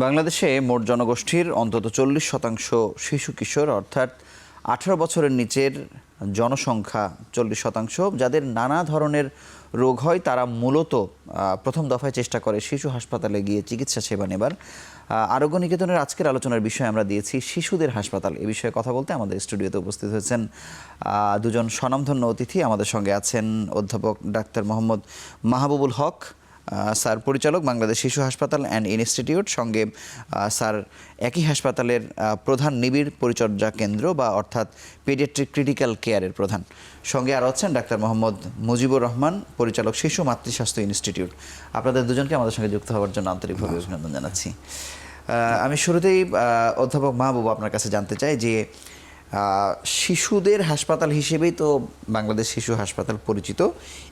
বাংলাদেশে মোট জনগোষ্ঠীর অন্তত 40% শিশু কিশোর, অর্থাৎ 18 বছরের নিচের জনসংখ্যা 40%, যাদের নানা ধরনের রোগ হয়। তারা মূলত প্রথম দফায় চেষ্টা করে শিশু হাসপাতালে গিয়ে চিকিৎসা সেবা নেবার। আরোগ্য নিকেতনের আজকের আলোচনার বিষয়ে আমরা দিয়েছি শিশুদের হাসপাতাল। এ বিষয়ে কথা বলতে আমাদের স্টুডিওতে উপস্থিত হয়েছেন দুজন স্বনামধন্য অতিথি। আমাদের সঙ্গে আছেন অধ্যাপক ডাক্তার মোহাম্মদ মাহবুবুল হক স্যার, পরিচালক বাংলাদেশ শিশু হাসপাতাল অ্যান্ড ইনস্টিটিউট। সঙ্গে স্যার একই হাসপাতালের প্রধান নিবিড় পরিচর্যা কেন্দ্র বা অর্থাৎ পেডিয়াট্রিক ক্রিটিক্যাল কেয়ারের প্রধান। সঙ্গে আরও আছেন ডাক্তার মোহাম্মদ মুজিবুর রহমান, পরিচালক শিশু মাতৃস্বাস্থ্য ইনস্টিটিউট। আপনাদের দুজনকে আমাদের সঙ্গে যুক্ত হওয়ার জন্য আন্তরিকভাবে অভিনন্দন জানাচ্ছি। আমি শুরুতেই অধ্যাপক মাহবুব আপনার কাছে জানতে চাই যে শিশুদের হাসপাতাল হিসেবেই তো বাংলাদেশ শিশু হাসপাতাল পরিচিত।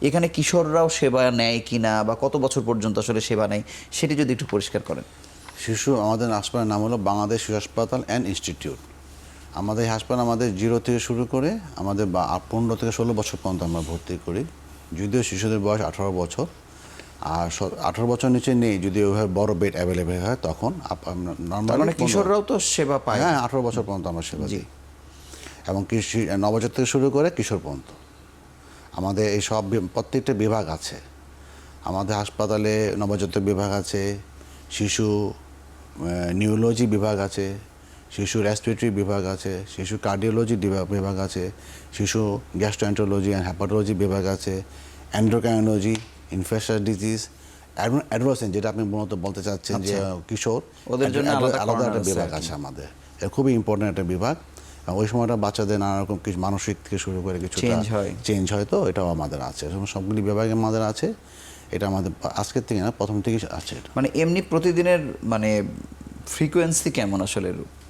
এখানে কিশোররাও সেবা নেয় কিনা বা কত বছর পর্যন্ত আসলে সেবা নেয় সেটি যদি একটু পরিষ্কার করেন। আমাদের হাসপাতালের নাম হলো বাংলাদেশ শিশু হাসপাতাল অ্যান্ড ইনস্টিটিউট। আমাদের এই হাসপাতাল আমাদের 0 থেকে শুরু করে আমাদের 15 থেকে 16 বছর পর্যন্ত আমরা ভর্তি করি। যদিও শিশুদের বয়স 18 বছর, আর 18 বছর নিচে নেই। যদি ওইভাবে বড় বেড অ্যাভেলেবেল হয় তখন নর্মালি কিশোররাও তো সেবা পায়। হ্যাঁ, 18 বছর পর্যন্ত আমরা সেবা দিই, এবং নবজাতক থেকে শুরু করে কিশোর পর্যন্ত আমাদের এই সব প্রত্যেকটা বিভাগ আছে। আমাদের হাসপাতালে নবজাতক বিভাগ আছে, শিশু নিউরোলজি বিভাগ আছে, শিশু রেসপিরেটরি বিভাগ আছে, শিশু কার্ডিওলজি বিভাগ আছে, শিশু গ্যাস্ট্রোএন্টারোলজি অ্যান্ড হেপাটোলজি বিভাগ আছে, এন্ডোক্রাইনোলজি, ইনফেকশাস ডিজিজ, অ্যাডোলেসেন্ট, যেটা আপনি মূলত বলতে চাচ্ছেন যে কিশোর, ওদের জন্য আলাদা একটা বিভাগ আছে আমাদের। এটা খুবই ইম্পর্টেন্ট একটা বিভাগ। ওই সময়টা বাচ্চাদের নানা রকম কিছু মানসিক থেকে শুরু করে কিছু চেঞ্জ হয়, তো এটাও আমাদের আছে। সবগুলি বিভাগে আমাদের আছে। এটা আমাদের আজকের থেকে না, প্রথম থেকেই আছে। মানে এমনি প্রতিদিনের মানে ফ্রিকোয়েন্সি কেমন, আসলে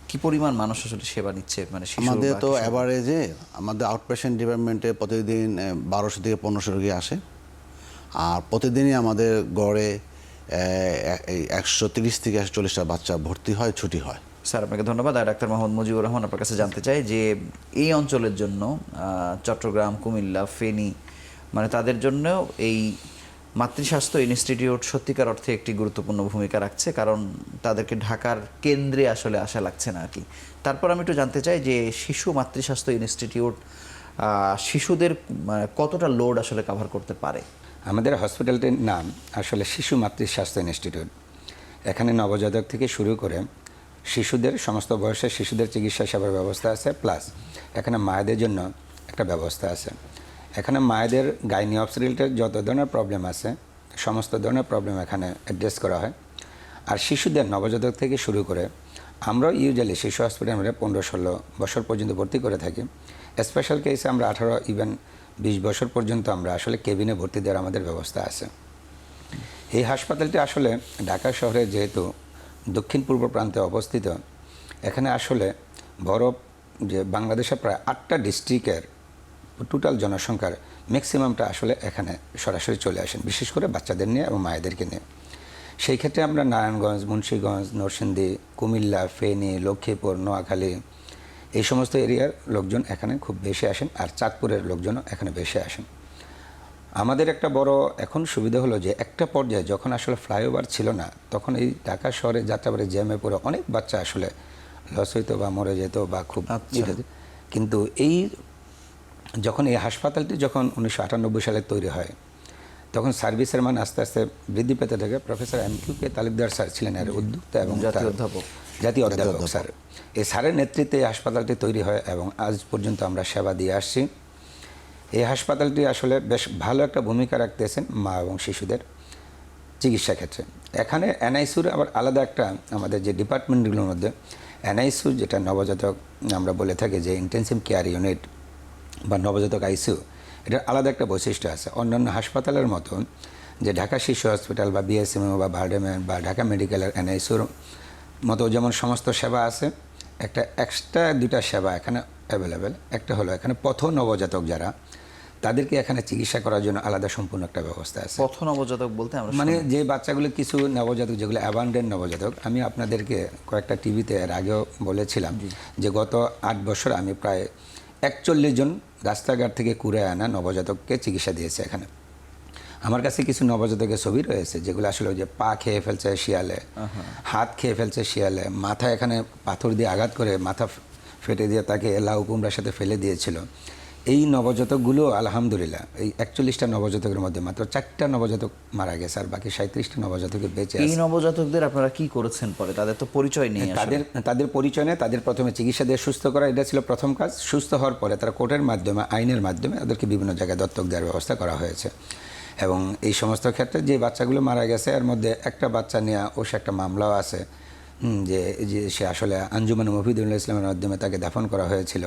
কি পরিমাণ মানুষ আসলে সেবা নিচ্ছে? মানে আমাদের তো অ্যাভারেজে আমাদের আউটপেশেন্ট ডিপার্টমেন্টে প্রতিদিন 1200 থেকে 1500 রোগী আসে, আর প্রতিদিনই আমাদের গড়ে 130 থেকে 140টা বাচ্চা ভর্তি হয়, ছুটি হয়। স্যার, আপনাকে ধন্যবাদ। আর ডাক্তার মোহাম্মদ মুজিবুর রহমান, আপনার কাছে জানতে চাই যে এই অঞ্চলের জন্য চট্টগ্রাম, কুমিল্লা, ফেনী, মানে তাদের জন্য এই মাতৃস্বাস্থ্য ইনস্টিটিউট সত্যিকার অর্থে একটি গুরুত্বপূর্ণ ভূমিকা রাখছে, কারণ তাদেরকে ঢাকার কেন্দ্রে আসলে আসা লাগছে না আর কি। তারপর আমি একটু জানতে চাই যে শিশু মাতৃস্বাস্থ্য ইনস্টিটিউট শিশুদের কতটা লোড আসলে কভার করতে পারে? আমাদের হসপিটালটির নাম আসলে শিশু মাতৃস্বাস্থ্য ইনস্টিটিউট। এখানে নবজাতক থেকে শুরু করে শিশুদের, সমস্ত বয়সের শিশুদের চিকিৎসা সেবার ব্যবস্থা আছে, প্লাস এখানে মায়েদের জন্য একটা ব্যবস্থা আছে। এখানে মায়েদের গাইনি অবস্টেট্রিক্সের যত ধরনের প্রবলেম আছে সমস্ত ধরনের প্রবলেম এখানে অ্যাড্রেস করা হয়। আর শিশুদের নবজাতক থেকে শুরু করে আমরাও ইউজুয়ালি শিশু হসপিটালে আমরা 15-16 বছর পর্যন্ত ভর্তি করে থাকি। স্পেশাল কেসে আমরা 18 ইভেন 20 বছর পর্যন্ত আমরা আসলে কেবিনে ভর্তি দেওয়ার আমাদের ব্যবস্থা আছে। এই হাসপাতালটি আসলে ঢাকা শহরে যেহেতু দক্ষিণ পূর্ব প্রান্তে অবস্থিত, এখানে আসলে বড় যে বাংলাদেশের প্রায় 8টা ডিস্ট্রিক্টের টোটাল জনসংখ্যার ম্যাক্সিমামটা আসলে এখানে সরাসরি চলে আসেন, বিশেষ করে বাচ্চাদের নিয়ে এবং মায়েদেরকে নিয়ে। সেই ক্ষেত্রে আমরা নারায়ণগঞ্জ, মুন্সিগঞ্জ, নরসিংদী, কুমিল্লা, ফেনী, লক্ষ্মীপুর, নোয়াখালী এই সমস্ত এরিয়ার লোকজন এখানে খুব বেশি আসেন, আর চাঁদপুরের লোকজনও এখানে বেশি আসেন। আমাদের একটা বড় এখন সুবিধা হলো যে একটা পর্যায়ে যখন আসলে ফ্লাইওভার ছিল না, তখন এই ঢাকা শহরে যাত্রাবাড়ি জ্যামে পড়ে অনেক বাচ্চা আসলে লস হইতো বা মরে যেত বা খুব। কিন্তু এই যখন এই হাসপাতালটি যখন 1998 সালে তৈরি হয়, তখন সার্ভিসের মান আস্তে আস্তে বৃদ্ধি পেতে থাকে। প্রফেসর MQ তালুকদার স্যার ছিলেন এর উদ্যোক্তা এবং জাতীয় অধ্যাপক স্যার। এই স্যারের নেতৃত্বে এই হাসপাতালটি তৈরি হয় এবং আজ পর্যন্ত আমরা সেবা দিয়ে আসছি। এই হাসপাতালটি আসলে বেশ ভালো একটা ভূমিকা রাখতেছেন মা এবং শিশুদের চিকিৎসা ক্ষেত্রে। এখানে NICUর আবার আলাদা একটা, আমাদের যে ডিপার্টমেন্টগুলোর মধ্যে NICU যেটা নবজাতক আমরা বলে থাকি যে ইন্টেনসিভ কেয়ার ইউনিট বা নবজাতক ICU, এটার আলাদা একটা বৈশিষ্ট্য আছে। অন্যান্য হাসপাতালের মতন যে ঢাকা শিশু হসপিটাল বা BSMO বা ভার্ডেমেন বা ঢাকা মেডিকেলের NICUর মতো যেমন সমস্ত সেবা আছে, একটা এক্সট্রা 2টা সেবা এখানে অ্যাভেলেবেল। একটা হলো এখানে পথ নবজাতক যারা, তাদেরকে এখানে চিকিৎসা করার জন্য আলাদা সম্পূর্ণ একটা ব্যবস্থা আছে। পথ নবজাতক বলতে আমরা মানে যে বাচ্চাগুলো কিছু নবজাতক যেগুলো অ্যাবান্ডেন্ট নবজাতক, আমি আপনাদেরকে কয়েকটা টিভিতে এর আগেও বলেছিলাম যে গত 8 বছর আমি প্রায় 41 জন রাস্তাঘাট থেকে কুড়ে আনা নবজাতককে চিকিৎসা দিয়েছি এখানে। আমার কাছে কিছু নবজাতকের ছবি রয়েছে যেগুলো আসলে ওই যে পা খেয়ে ফেলছে শিয়ালে, হাত খেয়ে ফেলছে শিয়ালে, মাথা এখানে পাথর দিয়ে আঘাত করে মাথা ফেটে দিয়ে তাকে লাউ কুমড়ার সাথে ফেলে দিয়েছিল। এই নবজাতকগুলো আলহামদুলিল্লাহ এই 41টা নবজাতকের মধ্যে মাত্র 4টা নবজাতক মারা গেছে, আর বাকি 37টা নবজাতকের বেঁচে এই আছে। নবজাতকদের আপনারা কি করেছেন পরে? তাদের তো পরিচয় নেই আসলে। তাদের পরিচয় নেই, তাদের প্রথমে চিকিৎসা দিয়ে সুস্থ করা, এটা ছিল প্রথম কাজ। সুস্থ হওয়ার পরে তারা কোর্টের মাধ্যমে, আইনের মাধ্যমে ওদেরকে বিভিন্ন জায়গায় দত্তক দেওয়ার ব্যবস্থা করা হয়েছে। এবং এই সমস্ত ক্ষেত্রে যে বাচ্চাগুলো মারা গেছে এর মধ্যে একটা বাচ্চা নিয়ে অবশ্য একটা মামলাও আছে, যে যে সে আসলে আঞ্জুমান মফিদুল্লাহ ইসলামের মাধ্যমে তাকে দাফন করা হয়েছিল।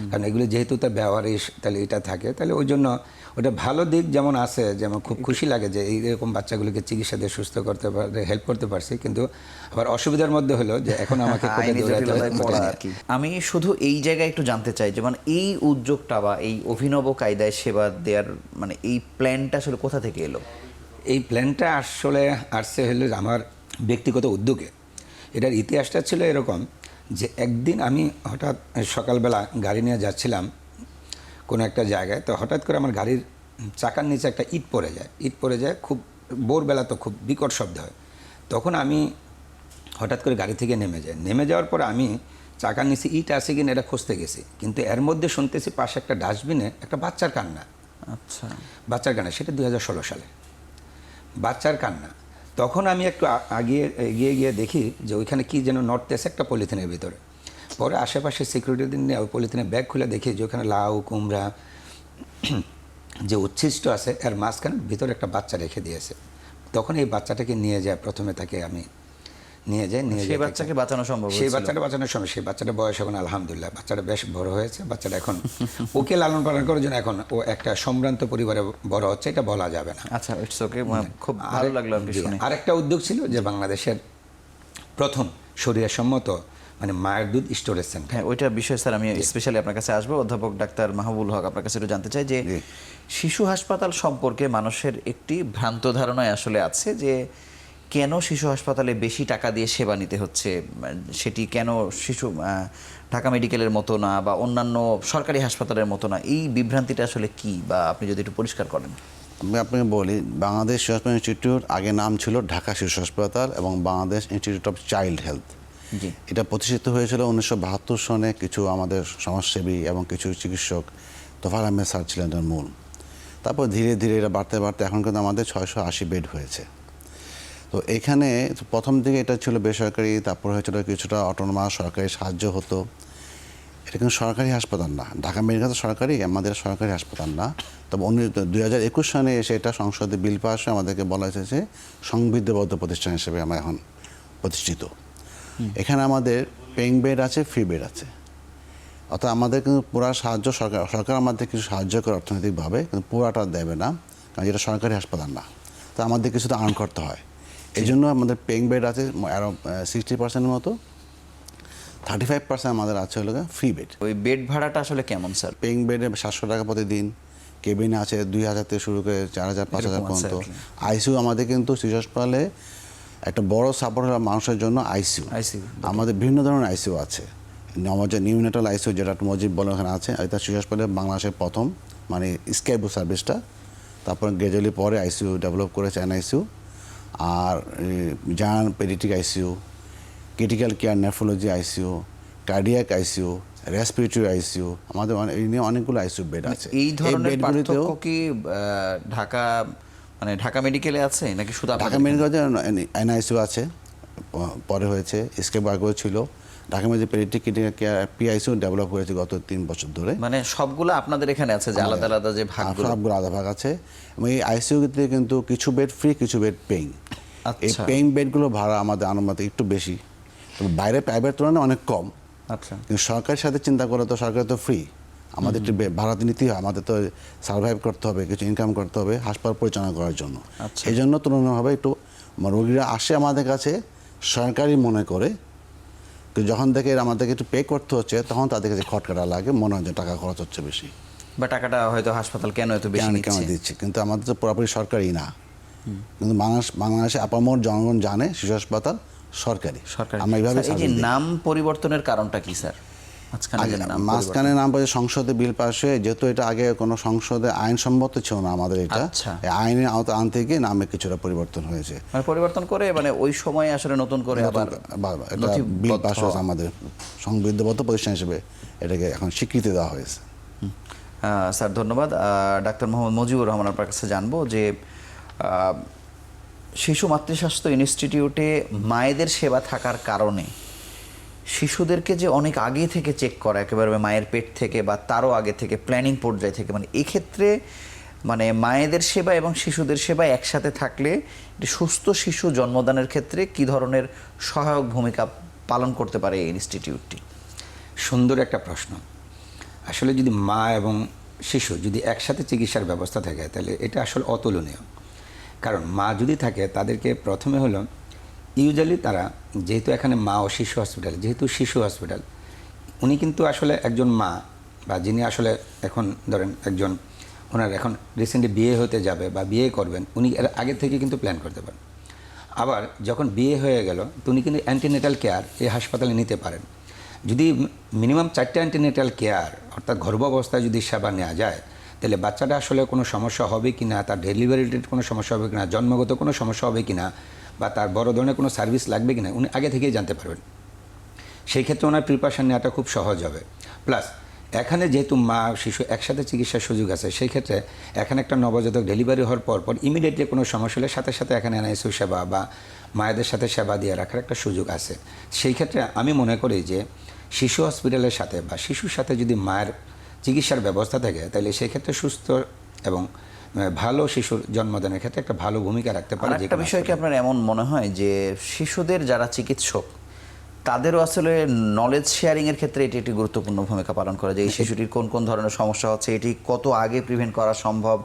কারণ এগুলো যেহেতু তার ব্যবহারে তাহলে এটা থাকে, তাহলে ওই জন্য ওটা ভালো দিক যেমন আছে, যেমন খুব খুশি লাগে যে এইরকম বাচ্চাগুলোকে চিকিৎসা দিয়ে সুস্থ করতে পারে, হেল্প করতে পারছি। কিন্তু আবার অসুবিধার মধ্যে হলো যে এখন আমাকে কোর্টে আইনি দৌড়াতে হয়, জটিলতায় পড়া আর কি। আমি শুধু এই জায়গায় একটু জানতে চাই যে মানে এই উদ্যোগটা বা এই অভিনব কায়দায় সেবা দেওয়ার মানে এই প্ল্যানটা আসলে কোথা থেকে এলো? এই প্ল্যানটা আসলে আসছে হলো আমার ব্যক্তিগত উদ্যোগে। এটার ইতিহাসটা ছিল এরকম যে একদিন আমি হঠাৎ সকালবেলা গাড়ি নিয়ে যাচ্ছিলাম কোনো একটা জায়গায়, তো হঠাৎ করে আমার গাড়ির চাকার নিচে একটা ইট পড়ে যায়, খুব ভোরবেলা তো খুব বিকট শব্দ হয়। তখন আমি হঠাৎ করে গাড়ি থেকে নেমে যাওয়ার পর আমি চাকার নিচে ইট আছে কিনা এটা খুঁজতে গেছি, কিন্তু এর মধ্যে শুনতেছি পাশে একটা ডাস্টবিনে একটা বাচ্চার কান্না। আচ্ছা, বাচ্চার কান্না, সেটা 2016 সালে বাচ্চার কান্না। তখন আমি একটু এগিয়ে গিয়ে দেখি যে ওইখানে কি যেন নড়তেছে একটা পলিথিনের ভিতরে। পরে আশেপাশে সিকিউরিটি নিয়ে ওই পলিথিনের ব্যাগ খুলে দেখি যে ওখানে লাউ কুমড়া যে উচ্ছিষ্ট আছে এর মাঝখানে ভিতরে একটা বাচ্চা রেখে দিয়েছে। তখন এই বাচ্চাটাকে নিয়ে যায়, প্রথমে তাকে আমি নিয়ে সেই বাচ্চাকে বাঁচানো সম্ভব সেই হয়েছিল? বাচ্চাটা বাঁচানোর সময় সেই বাচ্চাটা বয়স এখন আলহামদুলিল্লাহ বাচ্চাটা বেশ বড় হয়েছে। বাচ্চাটা এখন ওকে লালন পালন করার জন্য এখন ও একটা সম্ভ্রান্ত পরিবারে বড় হচ্ছে, এটা বলা যাবে না। আচ্ছা, ইটস ওকে। খুব ভালো লাগলো আর কি শুনে। আরেকটা উদ্যোগ ছিল যে বাংলাদেশের প্রথম শরীয়সম্মত মানে মায়ের দুধ স্টোরেজ সেন্টার। হ্যাঁ, ওইটা বিষয় স্যার আমি স্পেশালি আপনার কাছে আসবো। অধ্যাপক ডাক্তার মাহবুবুল হক, আপনার কাছে একটু জানতে চাই যে শিশু হাসপাতাল সম্পর্কে মানুষের একটি ভ্রান্ত ধারণায় আসলে আছে যে কেন শিশু হাসপাতালে বেশি টাকা দিয়ে সেবা নিতে হচ্ছে, সেটি কেন শিশু ঢাকা মেডিকেলের মতো না বা অন্যান্য সরকারি হাসপাতালের মতো না, এই বিভ্রান্তিটা আসলে কি, বা আপনি যদি একটু পরিষ্কার করেন। আমি আপনাকে বলি, বাংলাদেশ শিশু হাসপাতাল ইনস্টিটিউট আগে নাম ছিল ঢাকা শিশু হাসপাতাল এবং Bangladesh institute of child health. জি, এটা প্রতিষ্ঠিত হয়েছিল 1972 সনে। কিছু আমাদের সমাজসেবী এবং কিছু চিকিৎসক, তোফার আহমেদ স্যার ছিলেন এর মূল। তারপর ধীরে ধীরে এটা বাড়তে বাড়তে এখন কিন্তু আমাদের 680 বেড হয়েছে। তো এখানে প্রথম দিকে এটা ছিল বেসরকারি, তারপর হয়েছিল কিছুটা অটোনোমাস, সরকারি সাহায্য হতো। এটা কিন্তু সরকারি হাসপাতাল না, ঢাকা মেডিকেল সরকারি, আমাদের সরকারি হাসপাতাল না। তবে 2021 সনে এসে এটা সংসদে বিল পাস হয়ে আমাদেরকে বলা হয়েছে যে সংবিধিবদ্ধ প্রতিষ্ঠান হিসেবে আমরা এখন প্রতিষ্ঠিত। এখানে আমাদের পেইং বেড আছে, ফ্রি বেড আছে। অর্থাৎ আমাদের কিন্তু পুরা সাহায্য সরকার আমাদের কিছু সাহায্য করে অর্থনৈতিকভাবে, কিন্তু পুরাটা দেবে না, কারণ এটা সরকারি হাসপাতাল না। তো আমাদের কিছুটা আর্ন করতে হয়। এই জন্য আমাদের পেইং বেড আছে আরও 60% মতো, 35% আমাদের আছে হলো ফ্রি বেড। ওই বেড ভাড়াটা আসলে কেমন স্যার? পেইং বেডে 700 টাকা প্রতিদিন, কেবিনে আছে 2000 থেকে শুরু করে 4000 5000 পর্যন্ত। আইসিইউ আমাদের কিন্তু শিশু হাসপাতালে একটা বড় সাপোর্ট হলো মানুষের জন্য আইসিইউ। আমাদের বিভিন্ন ধরনের আইসিইউ আছে। নিউনেটাল আইসিইউ যেটা মজিব বলে ওখানে আছে, এটা শিশু হাসপাতালে বাংলাদেশের প্রথম, মানে স্কেবু সার্ভিসটা। তারপর গ্রাজুয়ালি পরে আইসিইউ ডেভেলপ করেছে, এনআইসিইউ, আর giant paediatric ICU, critical care nephrology ICU, cardiac ICU, respiratory ICU, আমাদের এই নিয়ে অনেকগুলো আইসিইউ বেড আছে। এই ধরনের পার্থক্য কি ঢাকা মানে ঢাকা মেডিকেলে আছে নাকি শুধু ঢাকা মেডিকেলে এনআইসিইউ আছে, পরে হয়েছে, স্কেপ আগেও ছিল। Dhaka medical paediatric critical care PICU develop হয়েছে গত 3 বছর ধরে। মানে সবগুলো আপনাদের এখানে আছে যে আলাদা আলাদা যে ভাগগুলো? সবগুলো আলাদা ভাগ আছে এবং এই আইসিইউতে কিন্তু কিছু বেড ফ্রি, কিছু বেড পেইং। এই পেইং বেডগুলো ভাড়া আমাদের আনুমানিক একটু বেশি, তবে বাইরে প্রাইভেট তুলনায় অনেক কম। আচ্ছা, কিন্তু সরকারের সাথে চিন্তা করে তো সরকার তো ফ্রি, আমাদের একটু ভাড়া নিতেই হয়, আমাদের তো সার্ভাইভ করতে হবে, কিছু ইনকাম করতে হবে হাসপাতাল পরিচালনা করার জন্য। এই জন্য তুলনাভাবে একটু রোগীরা আসে আমাদের কাছে সরকারি মনে করে, কিন্তু যখন দেখে আমাদেরকে একটু পে করতে হচ্ছে তখন তাদের কাছে খটকাটা লাগে, মনে হয় যে টাকা খরচ হচ্ছে বেশি, বা টাকাটা হয়তো হাসপাতাল কেন এত বেশি কেন দিচ্ছে। কিন্তু আমাদের তো পুরোপুরি সরকারি না, কিন্তু বাংলাদেশে আপামর জনগণ জানে শিশু হাসপাতাল সরকারি। আমরা এইভাবে এই যে নাম পরিবর্তনের কারণটা কি স্যার? মাঝখানে নাম বলছে সংসদে বিল পাস হয়ে, যেহেতু এটা আগে কোনো সংসদে আইনসম্মত ছিল না আমাদের এটা, আচ্ছা। এই আইনের আওতা আনতে গিয়ে নামে কিছুটা পরিবর্তন হয়েছে। মানে পরিবর্তন করে মানে ওই সময় আসলে নতুন করে আবার এটা বিল পাস হয়েছে, আমাদের সংবিধিবদ্ধ প্রতিষ্ঠান হিসেবে এটাকে এখন স্বীকৃতি দেওয়া হয়েছে। স্যার ধন্যবাদ। ডাক্তার মোহাম্মদ মুজিবুর রহমান আপনার কাছে জানবো যে শিশু মাতৃস্বাস্থ্য ইনস্টিটিউটে মায়েদের সেবা থাকার কারণে শিশুদেরকে যে অনেক আগে থেকে চেক করা, একেবারে মায়ের পেট থেকে বা তারও আগে থেকে প্ল্যানিং পর্যায় থেকে, মানে এক্ষেত্রে মানে মায়েদের সেবা এবং শিশুদের সেবা একসাথে থাকলে একটি সুস্থ শিশু জন্মদানের ক্ষেত্রে কি ধরনের সহায়ক ভূমিকা পালন করতে পারে এই ইনস্টিটিউটটি? সুন্দর একটা প্রশ্ন। আসলে যদি মা এবং শিশু যদি একসাথে চিকিৎসার ব্যবস্থা থাকে তাহলে এটা আসলে অতুলনীয়। কারণ মা যদি থাকে তাদেরকে প্রথমে হলো ইউজুয়ালি তারা, যেহেতু এখানে মা ও শিশু হসপিটাল, যেহেতু শিশু হসপিটাল, উনি কিন্তু আসলে একজন মা বা যিনি আসলে এখন ধরেন একজন ওনার এখন রিসেন্টলি বিয়ে হতে যাবে বা বিয়ে করবেন, উনি এর আগে থেকে কিন্তু প্ল্যান করতে পারেন। আবার যখন বিয়ে হয়ে গেল তো উনি কিন্তু অ্যান্টিনেটাল কেয়ার এই হাসপাতালে নিতে পারেন। যদি মিনিমাম 4টা অ্যান্টিনেটাল কেয়ার অর্থাৎ গর্ভাবস্থায় যদি সেবা নেওয়া যায় তাহলে বাচ্চাটা আসলে কোনো সমস্যা হবে কি না, তার ডেলিভারির কোনো সমস্যা হবে কি না, জন্মগত কোনো সমস্যা হবে কি না, বা তার বড় ধরনের কোনো সার্ভিস লাগবে কি না, উনি আগে থেকেই জানতে পারবেন। সেই ক্ষেত্রে ওনার প্রিপারেশন নেওয়াটা খুব সহজ হবে। প্লাস এখানে যেহেতু মা শিশু একসাথে চিকিৎসার সুযোগ আছে, সেই ক্ষেত্রে এখানে একটা নবজাতক ডেলিভারি হওয়ার পর ইমিডিয়েটলি কোনো সমস্যা হলে সাথে সাথে এখানে এনআইসিইউ সেবা বা মায়েদের সাথে সেবা দিয়ে রাখার একটা সুযোগ আছে। সেই ক্ষেত্রে আমি মনে করি যে শিশু হসপিটালের সাথে বা শিশুর সাথে যদি মায়ের চিকিৎসার ব্যবস্থা থাকে তাহলে সেই ক্ষেত্রে সুস্থ এবং ভালো শিশুর জন্মদানের ক্ষেত্রে একটা ভালো ভূমিকা রাখতে পারে। একটা বিষয় কি আপনার এমন মনে হয় যে শিশুদের যারা চিকিৎসক তাদেরও আসলে নলেজ শেয়ারিং এর ক্ষেত্রে এটি একটি গুরুত্বপূর্ণ ভূমিকা পালন করে, যে এই শিশুটির কোন কোন ধরনের সমস্যা হচ্ছে, এটি কত আগে প্রিভেন্ট করা সম্ভব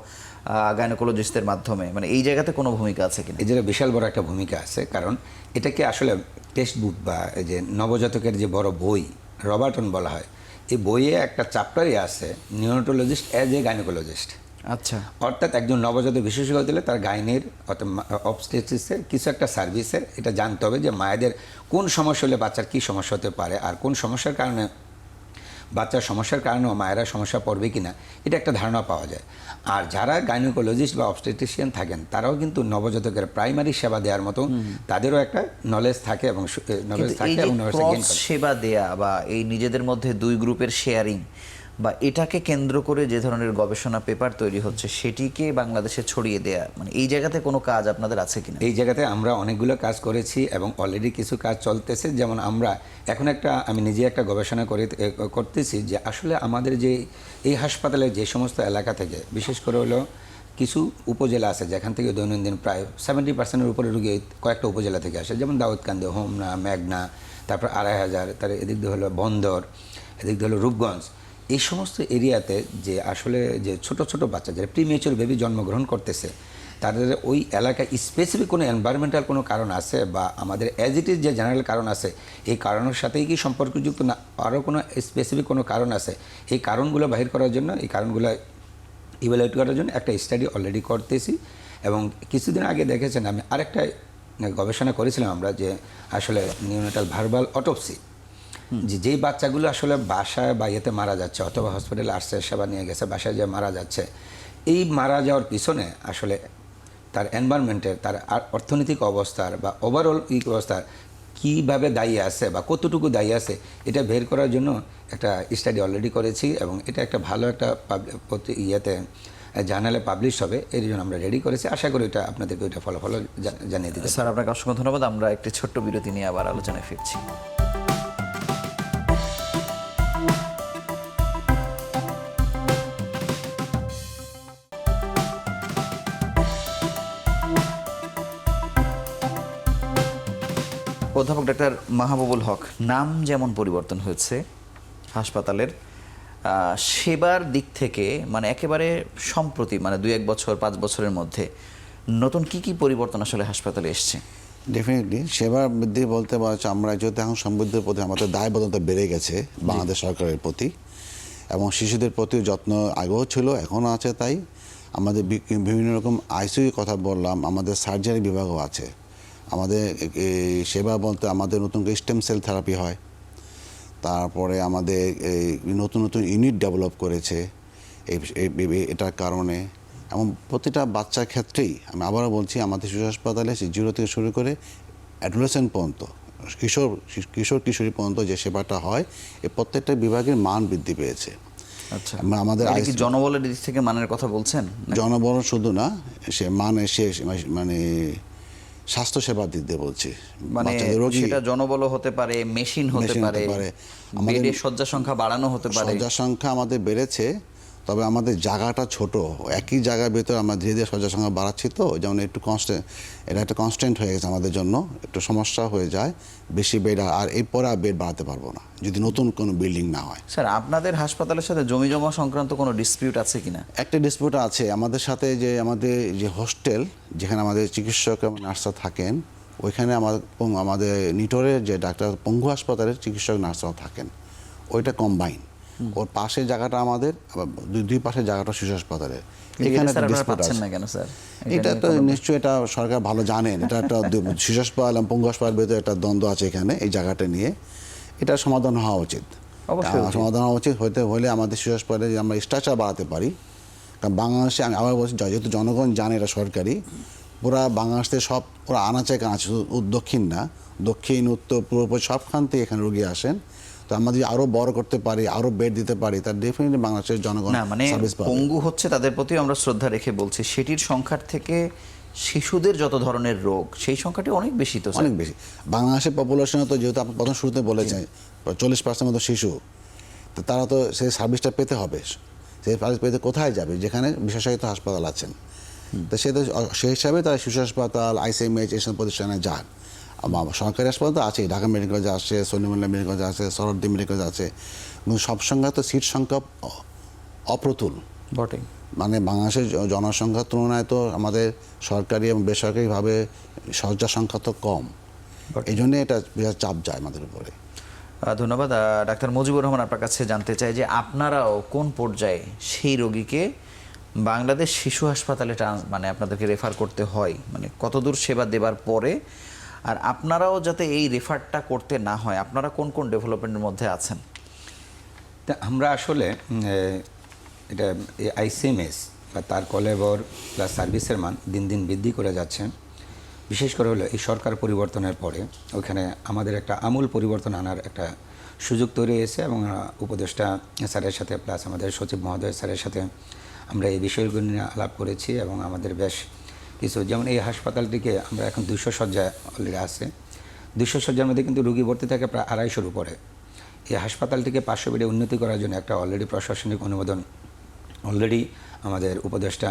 গাইনোকোলজিস্টদের মাধ্যমে, মানে এই জায়গাতে কোনো ভূমিকা আছে কিনা? এই যে বিশাল বড় একটা ভূমিকা আছে, কারণ এটাকে আসলে টেক্সট বুক বা এই যে নবজাতকের যে বড় বই রবার্টন বলা হয়, এই বইয়ে একটা চ্যাপ্টারই আছে নিওনেটোলজিস্ট অ্যাজ এ গাইনোকোলজিস্ট। আচ্ছা, অর্থাৎ একজন নবজাতক বিশেষজ্ঞ দিলে তার গাইনের অর্থাৎ অবস্টেট্রিক্সের কিছু একটা সার্ভিসের এটা জানতে হবে যে মায়েদের কোন সমস্যা হলে বাচ্চার কী সমস্যা হতে পারে, আর কোন সমস্যার কারণে বাচ্চার সমস্যার কারণেও মায়েরা সমস্যা পড়বে কিনা, এটা একটা ধারণা পাওয়া যায়। আর যারা গাইনোকোলজিস্ট বা অবস্টেট্রিশিয়ান থাকেন তারাও কিন্তু নবজাতকের প্রাইমারি সেবা দেওয়ার মতো তাদেরও একটা নলেজ থাকে এবং নলেজ থাকে এবং সেবা দেয়া বা এই নিজেদের মধ্যে দুই গ্রুপের শেয়ারিং বা এটাকে কেন্দ্র করে যে ধরনের গবেষণা পেপার তৈরি হচ্ছে সেটিকে বাংলাদেশে ছড়িয়ে দেয়া, মানে এই জায়গাতে কোনো কাজ আপনাদের আছে কিনা? এই জায়গাতে আমরা অনেকগুলো কাজ করেছি এবং অলরেডি কিছু কাজ চলতেছে। যেমন আমরা এখন আমি নিজে একটা গবেষণা করতেছি যে আসলে আমাদের যে এই হাসপাতালে যে সমস্ত এলাকা থেকে, বিশেষ করে হলো কিছু উপজেলা আছে যেখান থেকে দৈনন্দিন প্রায় 70%-এর উপরে রুগী কয়েকটা উপজেলা থেকে আসে, যেমন দাউদকান্দি, হোমনা, মেঘনা, তারপর 2500, তার এদিক দিয়ে হলো বন্দর, এদিক দিয়ে হলো রূপগঞ্জ। এই সমস্ত এরিয়াতে যে আসলে যে ছোট ছোট বাচ্চা যারা প্রিমেচুর বেবি জন্মগ্রহণ করতেছে, তাদের ওই এলাকায় স্পেসিফিক কোনো এনভায়রনমেন্টাল কোনো কারণ আছে বা আমাদের অ্যাজ ইট ইজ যে জেনারেল কারণ আছে এই কারণের সাথেই কি সম্পর্কযুক্ত না আরও কোনো স্পেসিফিক কোনো কারণ আছে, এই কারণগুলো বাহির করার জন্য, এই কারণগুলো ইভ্যালুয়েট করার জন্য একটা স্টাডি অলরেডি করতেছি। এবং কিছুদিন আগে দেখেছেন আমি আরেকটা গবেষণা করেছিলাম আমরা যে আসলে নিওনেটাল ভার্বাল অটোপসি, যেই বাচ্চাগুলো আসলে বাসায় বা ইয়েতে মারা যাচ্ছে অথবা হসপিটালে আসছে সেবা নিয়ে গেছে বাসায় যে মারা যাচ্ছে, এই মারা যাওয়ার পিছনে আসলে তার এনভায়রনমেন্টের, তার অর্থনৈতিক অবস্থার বা ওভারঅল অবস্থার কীভাবে দায়ী আছে বা কতটুকু দায়ী আছে এটা বের করার জন্য একটা স্টাডি অলরেডি করেছি এবং এটা একটা ভালো একটা জার্নালে পাবলিশ হবে, এর জন্য আমরা রেডি করেছি। আশা করি এটা আপনাদেরকে ওইটা ফলাফল জানিয়ে দিতে। স্যার আপনাকে অসংখ্য ধন্যবাদ। আমরা একটি ছোট্ট বিরতি নিয়ে আবার আলোচনায় ফিরছি। অধ্যাপক ডাক্তার মাহবুবুল হক, নাম যেমন পরিবর্তন হয়েছে হাসপাতালের, সেবার দিক থেকে মানে একেবারে সম্প্রতি মানে 2-1 বছর 5 বছরের মধ্যে নতুন কি পরিবর্তন আসলে হাসপাতালে এসছে? ডেফিনেটলি সেবার বৃদ্ধি বলতে পারছি আমরা, যেহেতু এখন সমৃদ্ধির প্রতি আমাদের দায়বদ্ধতা বেড়ে গেছে বাংলাদেশ সরকারের প্রতি, এবং শিশুদের প্রতি যত্ন আগেও ছিল এখনও আছে। তাই আমাদের বিভিন্ন রকম আইসিইউ কথা বললাম, আমাদের সার্জারি বিভাগও আছে। আমাদের সেবা বলতে আমাদের নতুন করে স্টেম সেল থেরাপি হয়, তারপরে আমাদের এই নতুন নতুন ইউনিট ডেভেলপ করেছে এটার কারণে। এবং প্রতিটা বাচ্চার ক্ষেত্রেই আমি আবারও বলছি, আমাদের শিশু হাসপাতালে 0 থেকে শুরু করে অ্যাডোলেসেন্ট পর্যন্ত, কিশোর কিশোরী পর্যন্ত যে সেবাটা হয়, এই প্রত্যেকটা বিভাগের মান বৃদ্ধি পেয়েছে। আচ্ছা, আমাদের এটা কি জনবলের দিক থেকে মানের কথা বলছেন? জনবল শুধু না, সে মানে স্বাস্থ্যসেবার দিক দিয়ে বলছি। মানে বাচ্চাদের রোগী, সেটা জনবলও হতে পারে, মেশিন হতে পারে, বেডের শয্যা সংখ্যা বাড়ানো হতে পারে। শয্যা সংখ্যা আমাদের বেড়েছে, তবে আমাদের জায়গাটা ছোট। একই জায়গার ভেতরে আমরা ধীরে ধীরে শয্যা সংখ্যা বাড়াচ্ছি, তো যেমন একটু এটা একটা কনস্ট্যান্ট হয়ে গেছে আমাদের জন্য, একটু সমস্যা হয়ে যায় বেশি বেড, আর এরপরে আর বেড বাড়াতে পারবো না যদি নতুন কোনো বিল্ডিং না হয়। স্যার, আপনাদের হাসপাতালের সাথে জমি জমা সংক্রান্ত কোনো ডিসপিউট আছে কিনা? একটা ডিসপিউট আছে আমাদের সাথে, যে আমাদের যে হোস্টেল, যেখানে আমাদের চিকিৎসক এবং নার্সরা থাকেন, ওইখানে আমাদের নিটোরের যে ডাক্তার পঙ্গু হাসপাতালের চিকিৎসক নার্সরাও থাকেন, ওইটা কম্বাইন। ওর পাশের জায়গাটা আমাদের, আবার দুই পাশের জায়গাটা শিশু হাসপাতালের। এখানে একটা ডিসপিউট আছে। না কেন স্যার? এটা তো নিশ্চয়ই, এটা সরকার ভালো জানেন, এটা একটা শিশু হাসপাতাল এবং পঙ্গু হাসপাতালের ভেতরে একটা দ্বন্দ্ব আছে এখানে, এই জায়গাটা নিয়ে। এটা সমাধান হওয়া উচিত, সমাধান হওয়া উচিত। হলে আমাদের শিশু হাসপাতালে আমরা স্ট্রাকচার বাড়াতে পারি। কারণ বাংলাদেশে, আমি আবার বলছি, যেহেতু জনগণ জানে এটা সরকারি, পুরা বাংলাদেশে সব পুরো আনাচে কানাচে, দক্ষিণ না, দক্ষিণ উত্তর পূর্ব সবখান থেকে এখানে রোগী আসেন। তো আমরা যদি আরো বড় করতে পারি, আরো বেড দিতে পারি, তার ডেফিনেটলি বাংলাদেশের জনগণ সার্ভিস পাবে। পঙ্গু হচ্ছে তাদের প্রতি আমরা শ্রদ্ধা রেখে বলছি, সেটির সংখ্যার থেকে শিশুদের যত ধরনের রোগ, সেই সংখ্যাটি অনেক বেশি। তো অনেক বেশি। বাংলাদেশের পপুলেশনে তো, যেহেতু আপনি প্রথম শুরুতে বলেছেন 40% মতো শিশু, তো তারা তো সেই সার্ভিসটা পেতে হবে। সেই সার্ভিস পেতে কোথায় যাবে? যেখানে বিশেষায়িত হাসপাতাল আছেন। তো সেই হিসাবে তারা শিশু হাসপাতাল, ICMH এইসব প্রতিষ্ঠানে যান। সরকারি হাসপাতাল তো আছে, ঢাকা মেডিকেল কলেজ আছে, সলিমুল্লাহ মেডিকেল কলেজ আছে, সরদ্দি মেডিকেল কলেজ আছে, কিন্তু সব সংখ্যা তো সিট সংখ্যা অপ্রতুল বটে। মানে বাংলাদেশের জনসংখ্যার তুলনায় তো আমাদের সরকারি এবং বেসরকারিভাবে শয্যা সংখ্যা তো কম, এই জন্যে এটা বিরাট চাপ যায় আমাদের উপরে। ধন্যবাদ। ডাক্তার মুজিবুর রহমান, আপনার কাছে জানতে চাই যে আপনারাও কোন পর্যায়ে সেই রোগীকে বাংলাদেশ শিশু হাসপাতালে মানে আপনাদেরকে রেফার করতে হয়, মানে কতদূর সেবা দেবার পরে, আর আপনারাও যাতে এই রেফারটা করতে না হয়, আপনারা কোন কোন ডেভেলপমেন্টের মধ্যে আছেন? তা আমরা আসলে এটা ICMS বা তার কলেবর প্লাস সার্ভিসের মান দিন দিন বৃদ্ধি করে যাচ্ছে। বিশেষ করে হলো এই সরকার পরিবর্তনের পরে ওখানে আমাদের একটা আমূল পরিবর্তন আনার একটা সুযোগ তৈরি হয়েছে, এবং উপদেষ্টা স্যারের সাথে প্লাস আমাদের সচিব মহোদয় স্যারের সাথে আমরা এই বিষয়গুলো নিয়ে আলাপ করেছি। এবং আমাদের বেশ কিছু, যেমন এই হাসপাতালটিকে আমরা এখন 200 শয্যা অলরেডি আছে, 200 শয্যার মধ্যে কিন্তু রুগী ভর্তি থাকে প্রায় 250-র উপরে। এই হাসপাতালটিকে 500 বেডে উন্নতি করার জন্য একটা অলরেডি প্রশাসনিক অনুমোদন অলরেডি আমাদের উপদেষ্টা,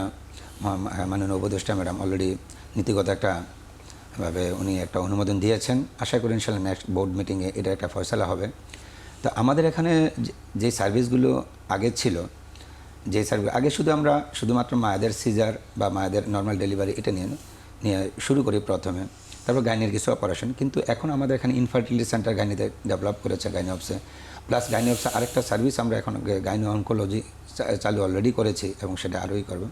মাননীয় উপদেষ্টা ম্যাডাম অলরেডি নীতিগত একটা ভাবে উনি একটা অনুমোদন দিয়েছেন। আশা করি ইনশাল্লাহ নেক্সট বোর্ড মিটিংয়ে এটা একটা ফয়সালা হবে। তো আমাদের এখানে যে সার্ভিসগুলো আগে ছিল, যে সার্ভিস আগে শুধুমাত্র মায়েদের সিজার বা মায়েদের নর্মাল ডেলিভারি এটা নিয়ে শুরু করি প্রথমে, তারপর গাইনির কিছু অপারেশন। কিন্তু এখন আমাদের এখানে ইনফার্টিলিটি সেন্টার গাইনিতে ডেভেলপ করেছে গাইনি অফসে, প্লাস গাইনি অফসে আরেকটা সার্ভিস আমরা এখন গাইনি অনকোলজি চালু অলরেডি করেছি এবং সেটা আরোই করব।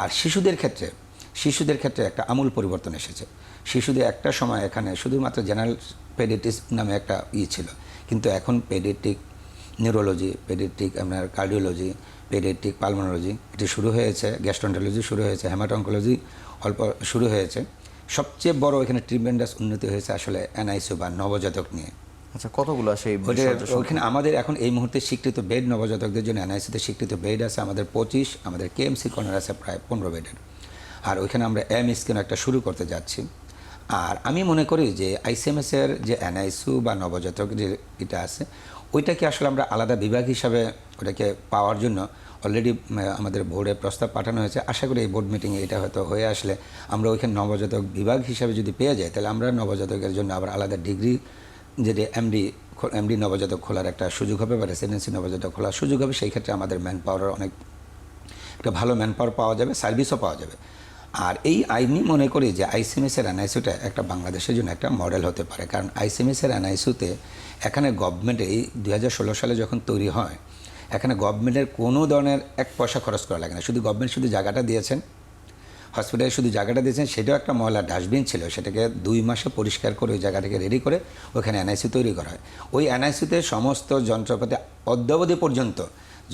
আর শিশুদের ক্ষেত্রে একটা আমূল পরিবর্তন এসেছে। শিশুদের একটা সময় এখানে শুধুমাত্র জেনারেল পেডিয়াট্রিক্স নামে একটা ছিল, কিন্তু এখন পেডিয়াট্রিক নিউরোলজি, পেডিয়াট্রিক আপনার কার্ডিওলজি, পেডিয়াট্রিক পালমোনোলজি এটি শুরু হয়েছে, গ্যাস্ট্রোন্টারোলজি শুরু হয়েছে, হেমাটো-অনকোলজি অল্প শুরু হয়েছে। সবচেয়ে বড় এখানে ট্রিটমেন্টাস উন্নতি হয়েছে আসলে NICU বা নবজাতক নিয়ে। আচ্ছা, কতগুলো সেই ওইখানে আমাদের এখন এই মুহূর্তে স্বীকৃত বেড নবজাতকদের জন্য NICUতে স্বীকৃত বেড আছে আমাদের 25, আমাদের KMC কর্নার আছে প্রায় 15 বেডের। আর ওইখানে আমরা স্ক্যান একটা শুরু করতে যাচ্ছি। আর আমি মনে করি যে ICMS-এর যে NICU বা নবজাতক যে এটা আছে, ওইটাকে আসলে আমরা আলাদা বিভাগ হিসাবে ওটাকে পাওয়ার জন্য অলরেডি আমাদের বোর্ডে প্রস্তাব পাঠানো হয়েছে। আশা করি এই বোর্ড মিটিংয়ে এটা হয়তো হয়ে আসলে আমরা ওইখানে নবজাতক বিভাগ হিসাবে যদি পেয়ে যাই, তাহলে আমরা নবজাতকের জন্য আবার আলাদা ডিগ্রি, যেটি এমডি নবজাতক খোলার একটা সুযোগ হবে বা রেসিডেন্সি নবজাতক খোলার সুযোগ হবে। সেই ক্ষেত্রে আমাদের ম্যান পাওয়ারের অনেক একটা ভালো ম্যান পাওয়ার পাওয়া যাবে, সার্ভিসও পাওয়া যাবে। আর এই আইনি মনে করি যে ICMS-এর NICU-টা একটা বাংলাদেশের জন্য একটা মডেল হতে পারে। কারণ ICMS-এর NICU-তে এখানে গভর্নমেন্টে এই 2016 সালে যখন তৈরি হয়, এখানে গভর্নমেন্টের কোনো ধরনের 1 পয়সা খরচ করা লাগে না। গভর্নমেন্ট শুধু জায়গাটা দিয়েছেন, হসপিটালে শুধু জায়গাটা দিয়েছেন, সেটাও একটা ময়লা ডাস্টবিন ছিল, সেটাকে 2 মাসে পরিষ্কার করে ওই জায়গাটাকে রেডি করে ওখানে এনআইসি তৈরি করা হয়। ওই এনআইসিতে সমস্ত যন্ত্রপাতি অদ্যাবধি পর্যন্ত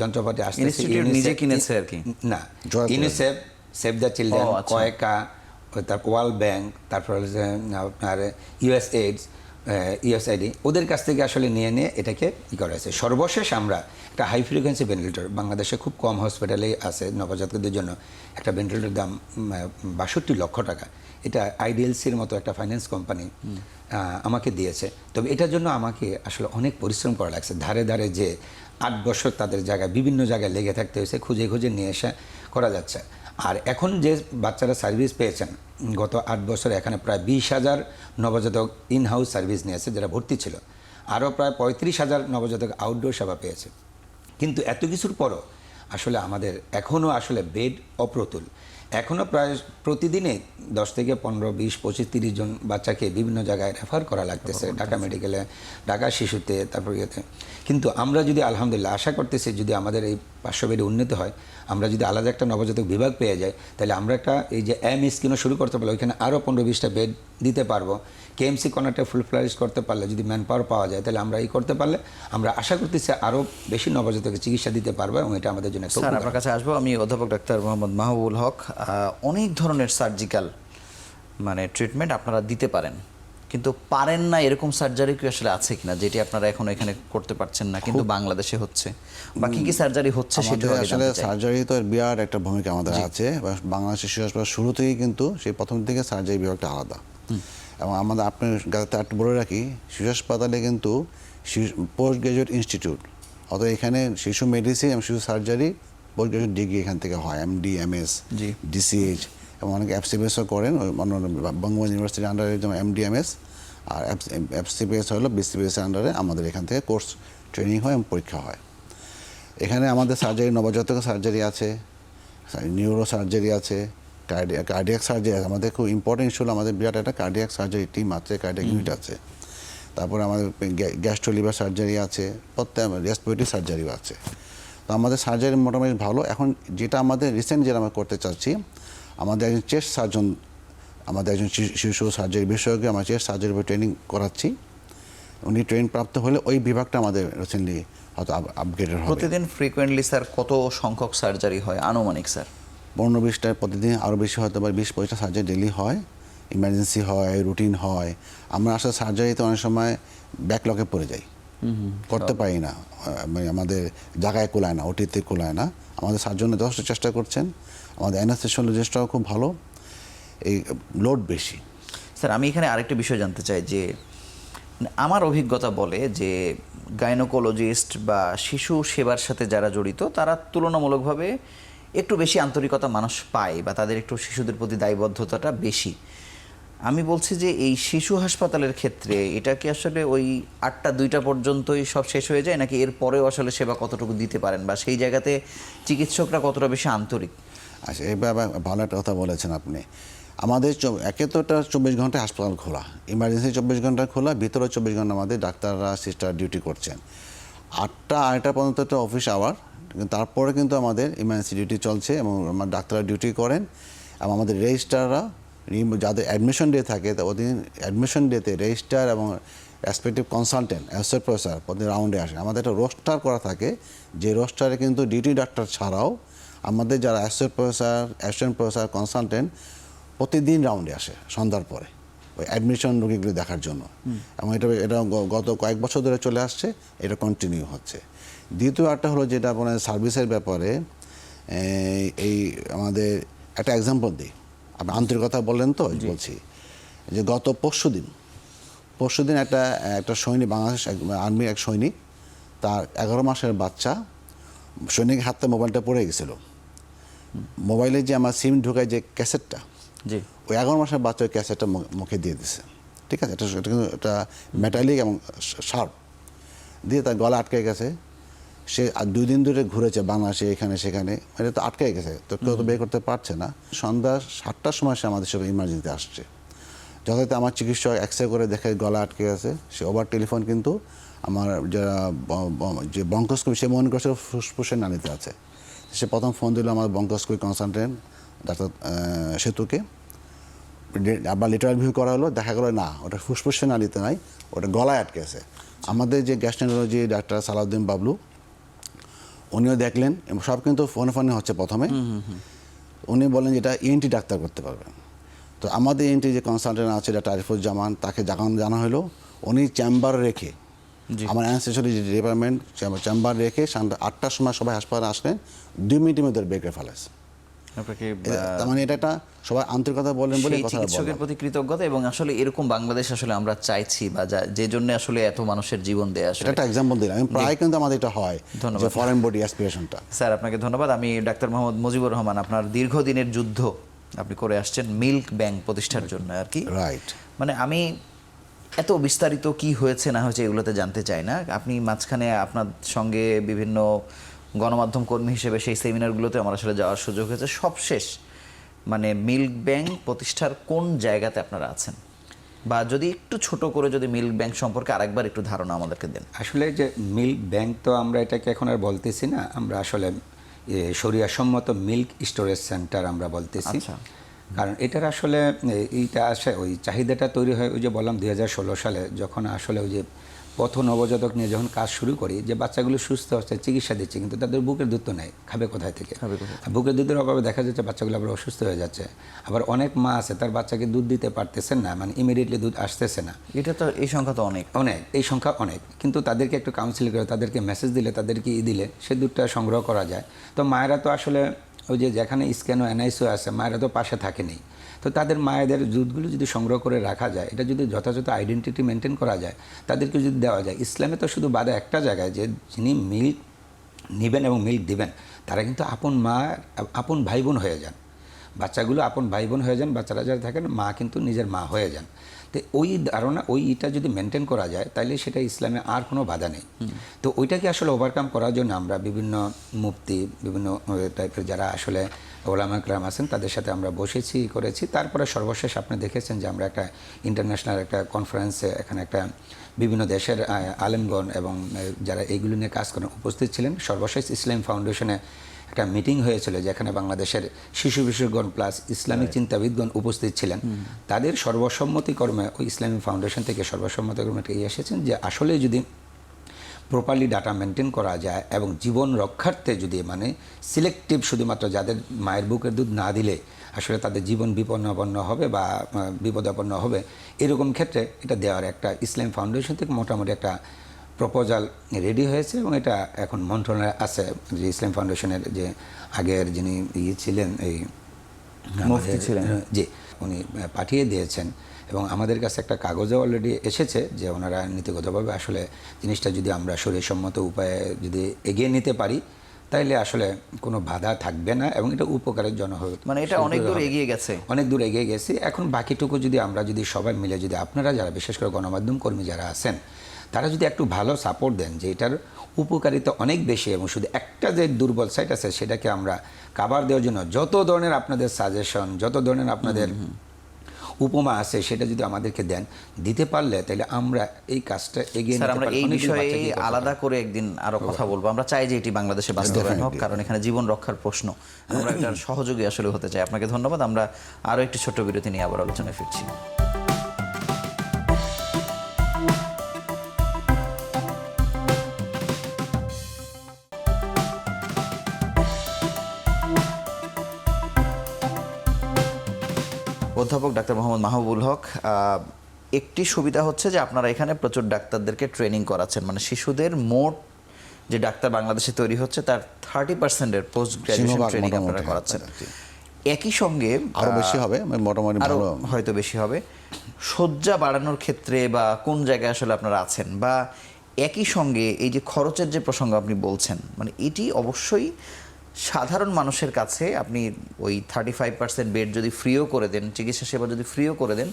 যন্ত্রপাতি আসতেছে। ইনস্টিটিউট নিজে কিনেছে আর কি? না, জয় করে। ইউনিসেফ, সেভ দ্য চিলড্রেন, ও, আচ্ছা। কয়েকা, তারপর ওয়ার্ল্ড ব্যাংক, তারপর হচ্ছে আপনার ইউএসএইডস, ইউএসআইডি, ওদের কাছ থেকে আসলে নিয়ে এটাকে করা হয়েছে। সর্বশেষ আমরা একটা হাই ফ্রিকোয়েন্সি ভেন্টিলেটর, বাংলাদেশে খুব কম হসপিটালেই আছে নবজাতকদের জন্য, একটা ভেন্টিলেটরের দাম ৬২ লক্ষ টাকা। এটা আইডিএলসির মতো একটা ফাইন্যান্স কোম্পানি আমাকে দিয়েছে। তবে এটার জন্য আমাকে আসলে অনেক পরিশ্রম করা লাগছে, ধারে ধারে যে 8 বছর তাদের জায়গায় বিভিন্ন জায়গায় লেগে থাকতে হয়েছে, খুঁজে খুঁজে নিয়ে এসে করা যাচ্ছে। আর এখন যে বাচ্চারা সার্ভিস পেয়েছেন গত 8 বছরে, এখানে প্রায় 20,000 নবজাতক ইন হাউস সার্ভিস নিয়েছে যারা ভর্তি ছিল, আরও প্রায় 35,000 নবজাতক আউটডোর সেবা পেয়েছে। কিন্তু এত কিছুর পরও আসলে আমাদের এখনও আসলে বেড অপ্রতুল। এখনও প্রায় প্রতিদিনে 10 থেকে 15, 20, 25, 30 জন বাচ্চাকে বিভিন্ন জায়গায় রেফার করা লাগতেছে, ঢাকা মেডিকেলে, ঢাকা শিশুতে, তারপর ইয়েতে। কিন্তু আমরা যদি আলহামদুলিল্লাহ আশা করতেছি যদি আমাদের এই 500 বেডে উন্নীত হয়, আমরা যদি আলাদা একটা নবজাতক বিভাগ পেয়ে যাই, তাহলে আমরা একটা এই যে স্কিমও শুরু করতে পারলে ওইখানে আরও 15-20টা বেড দিতে পারবো। কেএমসি কর্নারটা ফুল ফ্লারিশ করতে পারলে, যদি ম্যান পাওয়ার পাওয়া যায়, তাহলে আমরা এই করতে পারলে আমরা আশা করতেছি আরও বেশি নবজাতকের চিকিৎসা দিতে পারবো, এবং এটা আমাদের জন্য একটা স্যার উপকার। আপনার কাছে আসবো। আমি অধ্যাপক ডাক্তার মোহাম্মদ মাহবুবুল হক। অনেক ধরনের সার্জিক্যাল ট্রিটমেন্ট আপনারা দিতে পারেন, কিন্তু পারেন না এরকম সার্জারি কি আসলে আছে কিনা, যেটি আপনারা এখন এখানে করতে পারছেন না কিন্তু বাংলাদেশে হচ্ছে, বা কি কি সার্জারি হচ্ছে সেটা আমাদের আসলে সার্জারি তো বিরাট একটা ভূমিকা আমাদের আছে। বাংলাদেশ শিশু হাসপাতাল শুরু থেকেই কিন্তু সেই প্রথম থেকে সার্জারি বিভাগটা আলাদা। এবং আমাদের আপনার একটু বলে রাখি, শিশু হাসপাতালে কিন্তু পোস্ট গ্রাজুয়েট ইনস্টিটিউট, অত এখানে শিশু মেডিসিন এবং শিশু সার্জারি পোস্ট গ্রাজুয়েট ডিগ্রি এখান থেকে হয়, এমডি, এমএস, ডিসিএইচ, এবং অনেকে এফসিপিএসও করেন বঙ্গবন্ধু ইউনিভার্সিটির আন্ডারে, যেমন এমডি, এমএস, আর এফসিপিএস হলো বিসিপিএসের আন্ডারে। আমাদের এখান থেকে কোর্স ট্রেনিং হয় এবং পরীক্ষা হয়। এখানে আমাদের সার্জারি, নবজাতক সার্জারি আছে, নিউরো সার্জারি আছে, কার্ডিয়াক সার্জারি আছে। আমাদের খুব ইম্পর্টেন্ট হলো আমাদের বিরাট একটা কার্ডিয়াক সার্জারি টিম আছে, কার্ডিয়াক ইউনিট আছে। তারপরে আমাদের গ্যাস্ট্রো লিভার সার্জারি আছে, প্রত্যেক রেসপিরেটরি সার্জারিও আছে। তো আমাদের সার্জারি মোটামুটি ভালো। এখন যেটা আমাদের রিসেন্ট যেটা আমরা করতে চাচ্ছি, আমাদের একজন চেস্ট সার্জন, আমাদের একজন শিশু সার্জারি বিশেষজ্ঞ, আমরা চেস্ট সার্জারি ট্রেনিং করাচ্ছি। উনি ট্রেনিং প্রাপ্ত হলে ওই বিভাগটা আমাদের রিসেন্টলি হয়তো আপগ্রেডেড হবে। প্রতিদিন ফ্রিকোয়েন্টলি স্যার কত সংখ্যক সার্জারি হয় আনুমানিক স্যার? 15-20টা প্রতিদিন, আরও বেশি হয়তো বা 20-25টা সার্জারি ডেলি হয়, ইমার্জেন্সি হয়, রুটিন হয়। আমরা আসলে সার্জারিতে অনেক সময় ব্যাকলগে পড়ে যাই, করতে পারি না, আমাদের জায়গায় কোলায় না, ওটিতে কোলায় না। আমাদের সার্জনে যথেষ্ট চেষ্টা করছেন, আমাদের অ্যানাস্থেসিওলজিস্টরাও খুব ভালো, এই লোড বেশি। স্যার আমি এখানে আরেকটা বিষয় জানতে চাই যে আমার অভিজ্ঞতা বলে যে গাইনোকোলজিস্ট বা শিশু সেবার সাথে যারা জড়িত তারা তুলনামূলকভাবে একটু বেশি আন্তরিকতা মানুষ পায়, বা তাদের একটু শিশুদের প্রতি দায়বদ্ধতাটা বেশি। আমি বলছি যে এই শিশু হাসপাতালের ক্ষেত্রে এটা কি আসলে ওই 8টা 2টা পর্যন্তই সব শেষ হয়ে যায়, নাকি এর পরেও আসলে সেবা কতটুকু দিতে পারেন, বা সেই জায়গাতে চিকিৎসকরা কতটা বেশি আন্তরিক? আচ্ছা, এবার ভালো একটা কথা বলেছেন আপনি। আমাদের একে তো এটা 24 ঘন্টা হাসপাতাল খোলা, ইমার্জেন্সি 24 ঘন্টা খোলা, ভিতরে 24 ঘন্টা আমাদের ডাক্তাররা, সিস্টার ডিউটি করছেন। 8টা 8টা পর্যন্ত একটা অফিস আওয়ার, কিন্তু তারপরে কিন্তু আমাদের ইমার্জেন্সি ডিউটি চলছে এবং আমার ডাক্তাররা ডিউটি করেন। এবং আমাদের রেজিস্ট্রাররা যাদের অ্যাডমিশন ডে থাকে, ওদের অ্যাডমিশন ডেতে রেজিস্ট্রার এবং রেসপেক্টিভ কনসালটেন্ট, অ্যাসোসিয়েট প্রফেসর প্রতি রাউন্ডে আসে। আমাদের একটা রোস্টার করা থাকে, যে রোস্টারে কিন্তু ডিউটি ডাক্তার ছাড়াও আমাদের যারা associate professor, assistant professor, consultant প্রতিদিন রাউন্ডে আসে সন্ধ্যার পরে ওই অ্যাডমিশন রোগীগুলো দেখার জন্য। এবং এটা গত কয়েক বছর ধরে চলে আসছে, এটা কন্টিনিউ হচ্ছে। দ্বিতীয় একটা হলো যেটা আপনার সার্ভিসের ব্যাপারে, এই আমাদের একটা এক্সাম্পল দিই, আপনি আন্তরিকতা বললেন তো, বলছি যে গত পরশুদিন একটা সৈনিক, বাংলাদেশ আর্মির এক সৈনিক, তার 11 মাসের বাচ্চা, সৈনিকের হাতে মোবাইলটা পড়ে গেছিলো। মোবাইলে যে আমার সিম ঢোকায় যে ক্যাসেটটা, ওই 11 মাসের বাচ্চা ওই ক্যাসেটটা মুখে দিয়ে দিছে। ঠিক আছে, এটা কিন্তু এটা মেটালিক এবং শার্প, দিয়ে তার গলা আটকে গেছে। সে 2 দিন ধরে ঘুরেছে বাংলাদেশে, এখানে সেখানে, এটা তো আটকে গেছে, তো কেউ তো বের করতে পারছে না। সন্ধ্যা 7টার সময় সে আমাদের সঙ্গে ইমার্জেন্সিতে আসছে। যথাযথ আমার চিকিৎসক এক্সরে করে দেখে গলা আটকে গেছে। সে ওভার টেলিফোন কিন্তু আমার যারা যে ব্রঙ্কোস্কোপি, সে মনে করছে ফুসফুসের নালীতে আছে। সে প্রথম ফোন দিল আমার ব্রঙ্কোস্কোপি কনসালটেন্ট, ডাক্তার সেতুকে। আবার লেটার রিভিউ করা হলো, দেখা গেলো না, ওটা ফুসফুসে নালীতে নাই, ওটা গলায় আটকেছে। আমাদের যে গ্যাস্ট্রোএন্টারোলজি ডাক্তার সালাউদ্দিন বাবলু, উনিও দেখলেন, এবং সব কিন্তু ফোনে হচ্ছে প্রথমে। উনি বলেন যে এটা ইএনটি ডাক্তার করতে পারবেন। তো আমাদের ইএনটি যে কনসালটেন্ট আছে ডাক্তার আরিফুজ্জামান, তাকে জানা হলো, উনি চেম্বার রেখে, আমার অ্যানেস্থেসিওলজি ডিপার্টমেন্ট চেম্বার রেখে 8টার সময় সবাই হাসপাতালে আসলেন, 2 মিনিটের মধ্যে বের করে ফেলেছে। আপনাকে তার মানে এটা একটা সবাই আন্তরিকতা বলেন বলে সেই কথা চিকিৎসকের প্রতি কৃতজ্ঞতা, এবং আসলে এরকম বাংলাদেশ আসলে আমরা চাইছি, বা যে জন্য আসলে এত মানুষের জীবন দেয়া আসলে। এটা একটা এক্সাম্পল দিলাম, আমি প্রায় কিন্তু আমাদের এটা হয় ধন্যবাদ। যে ফরেন বডি অ্যাসপিরেশনটা। স্যার আপনাকে ধন্যবাদ। আমি ডাক্তার মোহাম্মদ মুজিবুর রহমান, আপনার দীর্ঘদিনের যুদ্ধ আপনি করে আসছেন মিল্ক ব্যাংক প্রতিষ্ঠার জন্য আর কি। রাইট। মানে আমি এত বিস্তারিত কি হয়েছে না হয়েছে এগুলোতে জানতে চাই না। আপনি মাঝখানে আপনার সঙ্গে বিভিন্ন গণমাধ্যম কর্মী হিসেবে সেই সেমিনারগুলোতে আমার আসলে যাওয়ার সুযোগ হয়েছে। সবশেষ মানে মিল্ক ব্যাংক প্রতিষ্ঠার কোন জায়গাতে আপনারা আছেন, বা যদি একটু ছোট করে যদি মিল্ক ব্যাংক সম্পর্কে আরেকবার একটু ধারণা আমাদেরকে দেন। আসলে যে মিল্ক ব্যাংক তো আমরা এটাকে এখন আর বলতেছি না, আমরা আসলে শরিয়াসম্মত মিল্ক স্টোরেজ সেন্টার আমরা বলতেছি। কারণ এটার আসলে এইটা আসে, ওই চাহিদাটা তৈরি হয় ওই যে বললাম 2016 সালে, যখন আসলে ওই যে পথ নবজাতক নিয়ে যখন কাজ শুরু করি, যে বাচ্চাগুলো সুস্থ হচ্ছে, চিকিৎসা দিচ্ছে, কিন্তু তাদের বুকের দুধ তো নেই, খাবে কোথায় থেকে? বুকের দুধের অভাবে দেখা যাচ্ছে বাচ্চাগুলো আবার অসুস্থ হয়ে যাচ্ছে। আবার অনেক মা আছে তার বাচ্চাকে দুধ দিতে পারতেছেন না, মানে ইমিডিয়েটলি দুধ আসতেছে না। এটা তো এই সংখ্যা তো অনেক, এই সংখ্যা অনেক, কিন্তু তাদেরকে একটু কাউন্সিল করে, তাদেরকে মেসেজ দিলে, তাদেরকে দিলে সে দুধটা সংগ্রহ করা যায়। তো মায়েরা তো আসলে ওই যে যেখানে স্ক্যান ও এনআইসিও আছে, মায়েরা তো পাশে থাকেনি। তো তাদের মায়েদের দুধগুলো যদি সংগ্রহ করে রাখা যায়, এটা যদি যথাযথ আইডেন্টিটি মেনটেন করা যায়, তাদেরকে যদি দেওয়া যায়। ইসলামে তো শুধু বাধা একটা জায়গায়, যে যিনি মিল্ক নেবেন এবং মিল্ক দিবেন তারা কিন্তু আপন মা, আপন ভাই বোন হয়ে যান। বাচ্চাগুলো আপন ভাই বোন হয়ে যান, বাচ্চারা যারা থাকেন মা কিন্তু নিজের মা হয়ে যান। তো ওই ধারণা, ওইটা যদি মেনটেন করা যায়, তাহলে সেটা ইসলামে আর কোনো বাধা নেই। তো ওইটাকে আসলে ওভারকাম করার জন্য আমরা বিভিন্ন মুফতি, বিভিন্ন টাইপের যারা আসলে ওলামা ইকরাম আছেন, তাদের সাথে আমরা বসেছি, করেছি। তারপরে সর্বশেষ আপনি দেখেছেন যে আমরা একটা ইন্টারন্যাশনাল একটা কনফারেন্সে, এখানে একটা বিভিন্ন দেশের আলেমগণ এবং যারা এইগুলো নিয়ে কাজ করেন উপস্থিত ছিলেন। সর্বশেষ ইসলাম ফাউন্ডেশনে একটা মিটিং হয়েছিল, যেখানে বাংলাদেশের শিশু বিশেষজ্ঞ প্লাস ইসলামিক চিন্তাবিদগণ উপস্থিত ছিলেন। তাদের সর্বসম্মতিক্রমে ওই ইসলামিক ফাউন্ডেশন থেকে সর্বসম্মতিক্রমে এসেছেন যে আসলে যদি প্রপারলি ডাটা মেনটেন করা যায় এবং জীবন রক্ষার্থে যদি মানে সিলেক্টিভ শুধুমাত্র যাদের মায়ের বুকের দুধ না দিলে আসলে তাদের জীবন বিপন্নপন্ন হবে বা বিপদাপন্ন হবে, এরকম ক্ষেত্রে এটা দেওয়ার একটা ইসলাম ফাউন্ডেশন থেকে মোটামুটি একটা প্রপোজাল রেডি হয়েছে, এবং এটা এখন মন্ত্রণালয়ে আছে। যে ইসলাম ফাউন্ডেশনের যে আগের যিনি ছিলেন, এই মুফতি ছিলেন, জি, উনি পাঠিয়ে দিয়েছেন, এবং আমাদের কাছে একটা কাগজও অলরেডি এসেছে যে ওনারা নীতিগতভাবে আসলে জিনিসটা যদি আমরা শরীরসম্মত উপায়ে যদি এগিয়ে নিতে পারি, তাইলে আসলে কোনো বাধা থাকবে না, এবং এটা উপকারের জন্য হবে। মানে এটা অনেক দূর এগিয়ে গেছে, অনেক দূর এগিয়ে গেছে। এখন বাকিটুকু যদি আমরা যদি সবাই মিলে, যদি আপনারা যারা বিশেষ করে গণমাধ্যম কর্মী যারা আছেন, তারা যদি একটু ভালো সাপোর্ট দেন, যে এটার উপকারিতা অনেক বেশি, এবং শুধু একটা যে দুর্বল সাইড আছে সেটাকে আমরা কাভার দেওয়ার জন্য যত ধরনের আপনাদের সাজেশন, যত ধরনের আপনাদের উপমা আছে, সেটা যদি আমাদেরকে দেন, দিতে পারলে তাহলে আমরা এই কাজটা এগিয়ে নিতে আমরা পারি। এই বিষয়ে আলাদা করে একদিন আরো কথা বলবো। আমরা চাই যে এটি বাংলাদেশে বাস্তবায়ন হোক, কারণ এখানে জীবন রক্ষার প্রশ্ন। আমরা এটার সহযোগী আসলে হতে চাই। আপনাকে ধন্যবাদ। আমরা আরো একটি ছোট্ট বিরতি নিয়ে আবার আলোচনায় ফিরছি। অধ্যাপক ডাক্তার মোহাম্মদ মাহবুবুল হক, একটি সুবিধা হচ্ছে যে আপনারা এখানে প্রচুর ডাক্তারদেরকে ট্রেনিং করাচ্ছেন, মানে শিশুদের মোট যে ডাক্তার বাংলাদেশে তৈরি হচ্ছে তার 30%-এর পোস্ট গ্রাজুয়েশন ট্রেনিং আপনারা করাচ্ছেন। একই সঙ্গে আরো বেশি হবে, মোটামুটি আরো হয়তো বেশি হবে শয্যা বাড়ানোর ক্ষেত্রে, বা কোন জায়গায় আসলে আপনারা আছেন, বা একই সঙ্গে এই যে খরচের যে প্রসঙ্গ আপনি বলছেন, মানে এটি অবশ্যই সাধারণ মানুষের কাছে আপনি ওই 35% বেড যদি ফ্রিও করে দেন, চিকিৎসা সেবা যদি ফ্রিও করে দেন,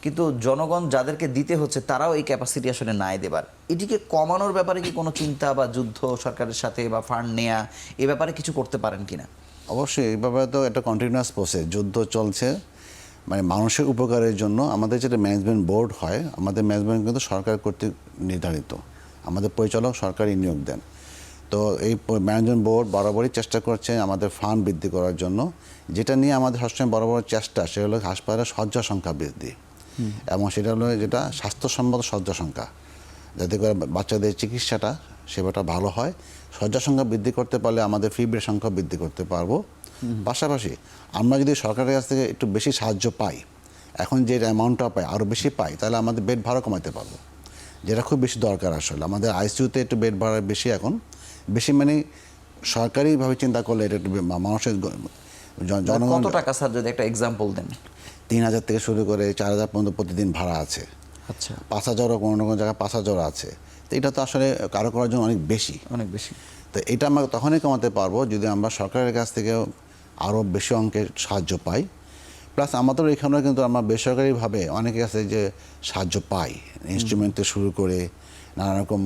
কিন্তু জনগণ যাদেরকে দিতে হচ্ছে তারাও এই ক্যাপাসিটি আসলে নাই দেবার। এটিকে কমানোর ব্যাপারে কি কোনো চিন্তা বা যুদ্ধ সরকারের সাথে বা ফান্ড নেয়া, এ ব্যাপারে কিছু করতে পারেন কিনা? অবশ্যই এই ব্যাপারে তো একটা কন্টিনিউয়াস প্রসেস, যুদ্ধ চলছে। মানে মানুষের উপকারের জন্য আমাদের যেটা ম্যানেজমেন্ট বোর্ড হয়, আমাদের ম্যানেজমেন্ট কিন্তু সরকার কর্তৃক নির্ধারিত, আমাদের পরিচালক সরকারি নিয়োগ দেন। তো এই ম্যানেজমেন্ট বোর্ড বরাবরই চেষ্টা করছে আমাদের ফান্ড বৃদ্ধি করার জন্য। যেটা নিয়ে আমাদের সবসময় বড় বড় চেষ্টা সেটা হলো হাসপাতালের শয্যা সংখ্যা বৃদ্ধি, এবং সেটা হলো যেটা স্বাস্থ্যসম্মত শয্যা সংখ্যা, যাতে করে বাচ্চাদের চিকিৎসাটা সেবাটা ভালো হয়। শয্যা সংখ্যা বৃদ্ধি করতে পারলে আমাদের ফ্রি বেড সংখ্যা বৃদ্ধি করতে পারবো। পাশাপাশি আমরা যদি সরকারের কাছ থেকে একটু বেশি সাহায্য পাই, এখন যে অ্যামাউন্টটা পাই আরও বেশি পাই, তাহলে আমাদের বেড ভাড়া কমাতে পারবো, যেটা খুব বেশি দরকার। আসলে আমাদের আইসিইউতে একটু বেড ভাড়া বেশি, এখন বেশি মানে সরকারিভাবে চিন্তা করলে এটা একটু মানুষের কত টাকা স্যার যদি একটা এক্সাম্পল দেন? 3,000 থেকে শুরু করে 4,000 পর্যন্ত প্রতিদিন ভাড়া আছে। আচ্ছা, 5,000ও কোনো কোনো জায়গায় 5,000 আছে। তো এটা তো আসলে কারো করার জন্য অনেক বেশি। তো এটা আমরা তখনই কমাতে পারবো যদি আমরা সরকারের কাছ থেকে আরও বেশি অঙ্কের সাহায্য পাই। প্লাস আমাদের এখানেও কিন্তু আমরা বেসরকারিভাবে অনেকের কাছে যে সাহায্য পাই, ইনস্ট্রুমেন্ট থেকে শুরু করে নানা রকম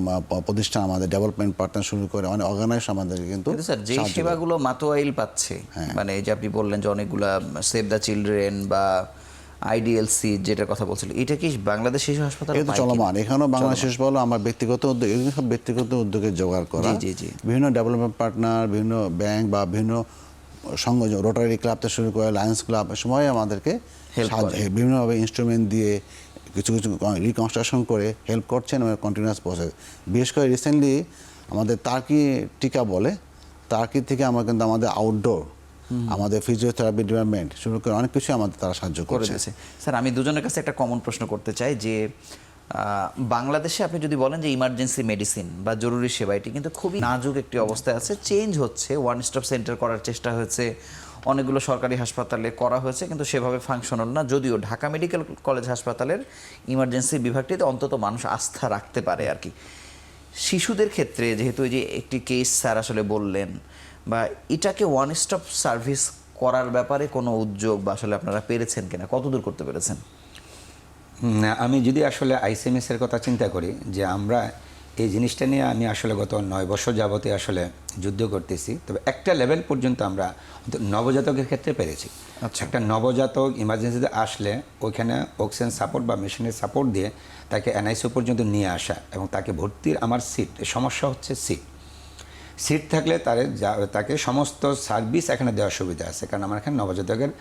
প্রতিষ্ঠান, আমাদের ডেভেলপমেন্ট পার্টনার শুরু করে অনেক অর্গানাইজ আমাদেরকে কিন্তু স্যার যে সেবাগুলো মাতোয়াইল পাচ্ছে, মানে এই যে আপনি বললেন যে অনেকগুলা সেভ দ্য চিলড্রেন বা আইডিএলসি যেটার কথা বলছিল, এটা কি বাংলাদেশ শিশু হাসপাতাল এটা চলমান? এখানেও বাংলাদেশ শিশু হাসপাতাল আমার ব্যক্তিগত উদ্যোগ, এগুলো সব ব্যক্তিগত উদ্যোগে জোগাড় করা। বিভিন্ন ডেভেলপমেন্ট পার্টনার, বিভিন্ন ব্যাংক বা বিভিন্ন সংঘ, রোটারি ক্লাব থেকে শুরু করে লায়ন্স ক্লাব, সময় আমাদেরকে বিভিন্নভাবে ইনস্ট্রুমেন্ট দিয়ে কিছু কিছু রিকনস্ট্রাকশন করে হেল্প করছেন এবং কন্টিনিউয়াস প্রসেস। বিশেষ করে রিসেন্টলি আমাদের তার্কি টিকা বলে, তার্কি থেকে আমরা কিন্তু আমাদের আউটডোর, আমাদের ফিজিওথেরাপি ডিপার্টমেন্ট শুরু করে অনেক কিছু আমাদের তারা সাহায্য করেছে। স্যার আমি দুজনের কাছে একটা কমন প্রশ্ন করতে চাই যে বাংলাদেশে আপনি যদি বলেন যে ইমার্জেন্সি মেডিসিন বা জরুরি সেবা, এটি কিন্তু খুবই নাজুক একটি অবস্থায় আছে। চেঞ্জ হচ্ছে, ওয়ান স্টপ সেন্টার করার চেষ্টা হয়েছে, অনেকগুলো সরকারি হাসপাতালে করা হয়েছে, কিন্তু সেভাবে ফাংশনাল না। যদিও ঢাকা মেডিকেল কলেজ হাসপাতালের ইমার্জেন্সি বিভাগটিতে অন্তত মানুষ আস্থা রাখতে পারে আর কি। শিশুদের ক্ষেত্রে যেহেতু এই যে একটি কেস স্যার আসলে বললেন, বা এটাকে ওয়ান স্টপ সার্ভিস করার ব্যাপারে কোনো উদ্যোগ বা আসলে আপনারা পেরেছেন কিনা, কতদূর করতে পেরেছেন? আমি যদি আসলে আইসিএমএস এর কথা চিন্তা করি, যে আমরা এই জিনিসটা নিয়ে আমি আসলে গত 9 বছর যাবতে আসলে যুদ্ধ করতেছি, তবে একটা লেভেল পর্যন্ত আমরা নবজাতকের ক্ষেত্রে পেরেছি। আচ্ছা, একটা নবজাতক ইমার্জেন্সিতে আসলে ওইখানে অক্সিজেন সাপোর্ট বা মেশিনের সাপোর্ট দিয়ে তাকে এনআইসিইউ পর্যন্ত নিয়ে আসা এবং তাকে ভর্তির আমার সমস্যা হচ্ছে সিট থাকলে তাকে সমস্ত সার্ভিস এখানে দেওয়ার সুবিধা আছে, কারণ আমার এখানে নবজাতকের,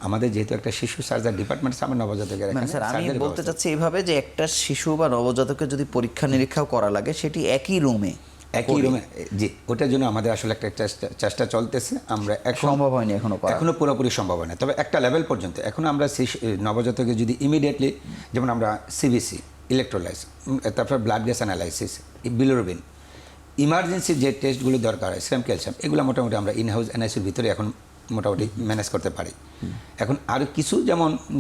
আমাদের যেহেতু একটা শিশু সার্জারি ডিপার্টমেন্ট আছে, আমার নবজাতকের স্যার আমি বলতে চাচ্ছি এইভাবে যে একটা শিশু বা নবজাতকের যদি পরীক্ষা নিরীক্ষাও করা লাগে সেটি একই রুমে, জি, ওটার জন্য আমাদের আসলে একটা চেষ্টা চলতেছে। আমরা সম্ভব হয়নি এখনো পুরোপুরি সম্ভব হয় না, তবে একটা লেভেল পর্যন্ত এখন আমরা নবজাতকে যদি ইমিডিয়েটলি, যেমন আমরা সিবিসি, ইলেকট্রোলাইজ, তারপর blood gas analysis, bilirubin, emergency যে টেস্টগুলো দরকার হয়, সেরাম ক্যালসিয়াম, এগুলো মোটামুটি আমরা ইনহাউস এনআইসির ভিতরে এখন মোটামুটি ম্যানেজ করতে পারি। এখন আরও কিছু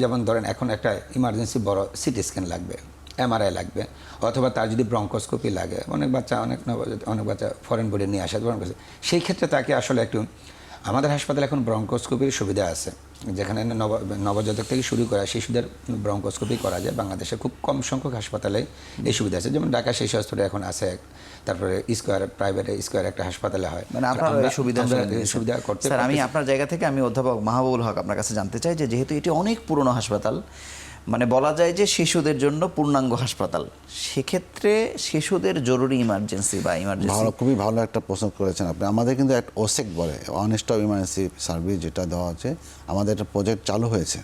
যেমন ধরেন এখন একটা ইমার্জেন্সি বড় সিটি স্ক্যান লাগবে, এমআরআই লাগবে, অথবা তার যদি ব্রঙ্কোস্কোপি লাগে, অনেক বাচ্চা ফরেন বোর্ডে নিয়ে আসে, সেই ক্ষেত্রে তাকে আসলে একটু, আমাদের হাসপাতালে এখন ব্রঙ্কোস্কোপির সুবিধা আছে, যেখানে নবজাতক থেকে শুরু করে শিশুদের ব্রঙ্কোস্কোপি করা যায়। বাংলাদেশে খুব কম সংখ্যক হাসপাতালে এই সুবিধা আছে, যেমন ঢাকা শিশু হাসপাতালে এখন আছে, তারপরে প্রাইভেট স্কোয়ার একটা হাসপাতালে হয়। মানে আপনারা সুবিধা করতে। স্যার আমি আপনার জায়গা থেকে আমি অধ্যাপক মাহবুবুল হক আপনার কাছে জানতে চাই যে যেহেতু এটি অনেক পুরনো হাসপাতাল, মানে বলা যায় যে শিশুদের জন্য পূর্ণাঙ্গ হাসপাতাল, সেক্ষেত্রে শিশুদের জরুরি ইমার্জেন্সি বা খুবই ভালো একটা প্রশ্ন করেছেন আপনি। আমাদের কিন্তু একটা ওসেক বলে, ওয়ান স্টপ ইমার্জেন্সি সার্ভিস যেটা দেওয়া হচ্ছে, আমাদের একটা প্রজেক্ট চালু হয়েছে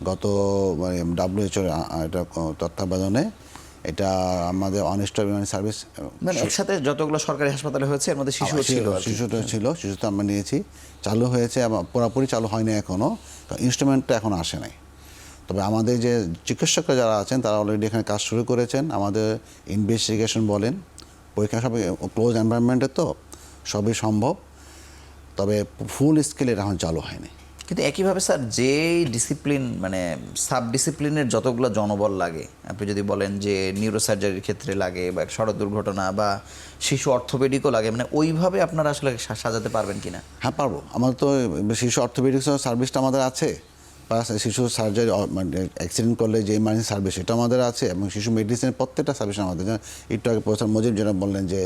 গত WHO এটা তত্ত্বাবধানে। এটা আমাদের ওয়ান স্টপ ইমার্জেন্সি সার্ভিস, মানে একসাথে যতগুলো সরকারি হাসপাতালে হয়েছে এর মধ্যে শিশুটা আমরা নিয়েছি, চালু হয়েছে এবং পুরোপুরি চালু হয়নি এখনও, ইনস্ট্রুমেন্টটা এখন আসে নাই। তবে আমাদের যে চিকিৎসকরা যারা আছেন তারা অলরেডি এখানে কাজ শুরু করেছেন। আমাদের ইনভেস্টিগেশন বলেন, পরীক্ষা সব ক্লোজ এনভায়রনমেন্টে তো সবই সম্ভব, তবে ফুল স্কেলে এখন চালু হয়নি। কিন্তু একইভাবে স্যার যেই ডিসিপ্লিন, মানে সাব ডিসিপ্লিনের যতগুলো জনবল লাগে, আপনি যদি বলেন যে নিউরোসার্জারির ক্ষেত্রে লাগে বা সড়ক দুর্ঘটনা বা শিশু অর্থোপেডিকও লাগে, মানে ওইভাবে আপনারা আসলে সাজাতে পারবেন কিনা? হ্যাঁ, পারবো। আমাদের তো শিশু অর্থোপেডিক্স সার্ভিসটা আমাদের আছে, প্লাস শিশু সার্জারি, মানে অ্যাক্সিডেন্ট করলে যে ইমার্জেন্সি সার্ভিস সেটা আমাদের আছে, এবং শিশু মেডিসিনের প্রত্যেকটা সার্ভিস আমাদের। একটু আগে প্রফেসর মজিব যেটা বললেন যে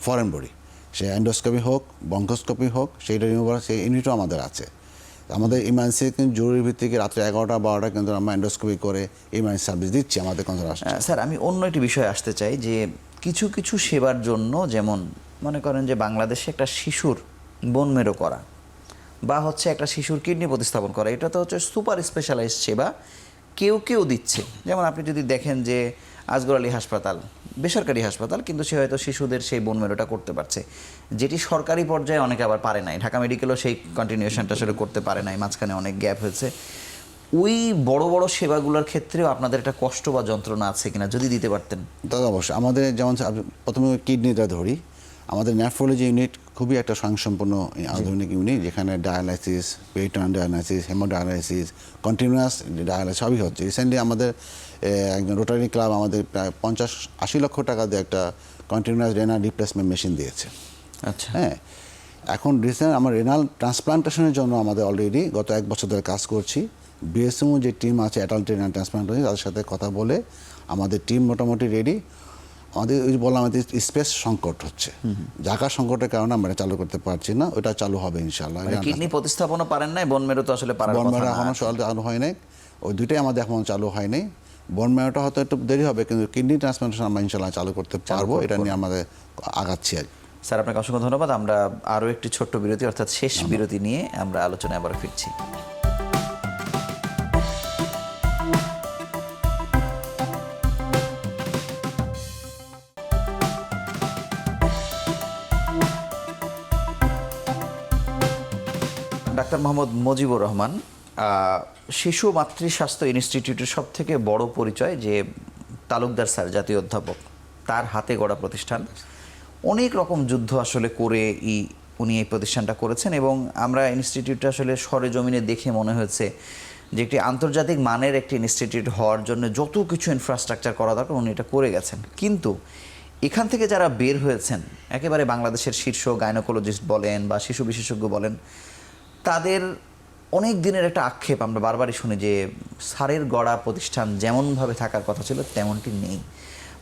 ফরেন বডি, সে এন্ডোস্কোপি হোক, বঙ্কোস্কোপি হোক, সেইটা রিমুভার, সেই ইউনিটও আমাদের আছে। আমাদের ইমার্জেন্সি কিন্তু জরুরি ভিত্তিকে রাত্রে 11টা-12টা কিন্তু আমরা এন্ডোস্কোপি করে ইমার্জেন্সি সার্ভিস দিচ্ছি আমাদের কনসার্ন। স্যার আমি অন্য একটি বিষয়ে আসতে চাই যে কিছু সেবার জন্য, যেমন মনে করেন যে বাংলাদেশে একটা শিশুর বোন মেরো করা বা হচ্ছে একটা শিশুর কিডনি প্রতিস্থাপন করা, এটা তো হচ্ছে সুপার স্পেশালাইজড সেবা, কেউ কেউ দিচ্ছে। যেমন আপনি যদি দেখেন যে আজগর আলী হাসপাতাল বেসরকারি হাসপাতাল, কিন্তু সে হয়তো শিশুদের সেই বোন মেরোটা করতে পারছে, যেটি সরকারি পর্যায়ে অনেকে আবার পারে নাই। ঢাকা মেডিকেলও সেই কন্টিনিউশনটা আসলে করতে পারে নাই, মাঝখানে অনেক গ্যাপ হয়েছে। ওই বড় বড় সেবাগুলোর ক্ষেত্রেও আপনাদের একটা কষ্ট বা যন্ত্রণা আছে কিনা, যদি দিতে পারতেন। দাদা অবশ্যই আমাদের যেমন প্রথমে কিডনিটা ধরি, আমাদের নেফ্রোলজি ইউনিট খুবই একটা স্বয়ংসম্পূর্ণ আধুনিক ইউনিট, যেখানে dialysis, peritoneal dialysis, haemodialysis, continuous dialysis সবই হচ্ছে। রিসেন্টলি আমাদের একজন রোটারি ক্লাব আমাদের প্রায় 50-80 লক্ষ টাকা দিয়ে একটা কন্টিনিউয়াস রেনাল রিপ্লেসমেন্ট মেশিন দিয়েছে। আচ্ছা, হ্যাঁ, এখন রিসেন্ট আমার রেনাল ট্রান্সপ্লান্টেশনের জন্য আমাদের অলরেডি গত 1 বছর ধরে কাজ করছি। বিএসএমও যে টিম আছে অ্যাডাল্ট রেনাল ট্রান্সপ্লান্টেশন, তাদের সাথে কথা বলে আমাদের টিম মোটামুটি রেডি। আমাদের ওই যে বললাম, আমাদের স্পেস সংকট হচ্ছে, জায়গা সংকটের কারণে আমরা চালু করতে পারছি না। ওটা চালু হবে ইনশাআল্লাহ। কিডনি প্রতিস্থাপনও পারেন নাই, বোন মেরো তো আসলে পারার বন কথা ম্যারো না। এখনও চালু হয় নাই, ওই দুইটাই আমাদের এখন চালু হয় নাই। বন ম্যারোটা হয়তো একটু দেরি হবে, কিন্তু কিডনি ট্রান্সপ্লান্টেশন আমরা ইনশাআল্লাহ চালু করতে পারবো। এটা নিয়ে আমাদের আগাচ্ছি আর কি। স্যার, আপনাকে অসংখ্য ধন্যবাদ। আমরা আরও একটি ছোট্ট বিরতি, অর্থাৎ শেষ বিরতি নিয়ে আমরা আলোচনায় আবার ফিরছি। ডাক্তার মোহাম্মদ মুজিবুর রহমান, শিশু মাতৃ স্বাস্থ্য ইনস্টিটিউটের সব থেকে বড় পরিচয় যে তালুকদার স্যার, জাতীয় অধ্যাপক, তার হাতে গড়া প্রতিষ্ঠান। অনেক রকম যুদ্ধ আসলে করে উনি এই প্রতিষ্ঠানটা করেছেন, এবং আমরা ইনস্টিটিউটটা আসলে সরেজমিনে দেখে মনে হয়েছে যে একটি আন্তর্জাতিক মানের একটি ইনস্টিটিউট হওয়ার জন্য যত কিছু ইনফ্রাস্ট্রাকচার করা দরকার উনি এটা করে গেছেন। কিন্তু এখান থেকে যারা বের হয়েছেন, একেবারে বাংলাদেশের শীর্ষ গাইনোকোলজিস্ট বলেন বা শিশু বিশেষজ্ঞ বলেন, তাদের অনেক দিনের একটা আক্ষেপ আমরা বারবারই শুনি যে স্যারের গড়া প্রতিষ্ঠান যেমনভাবে থাকার কথা ছিল তেমনটি নেই।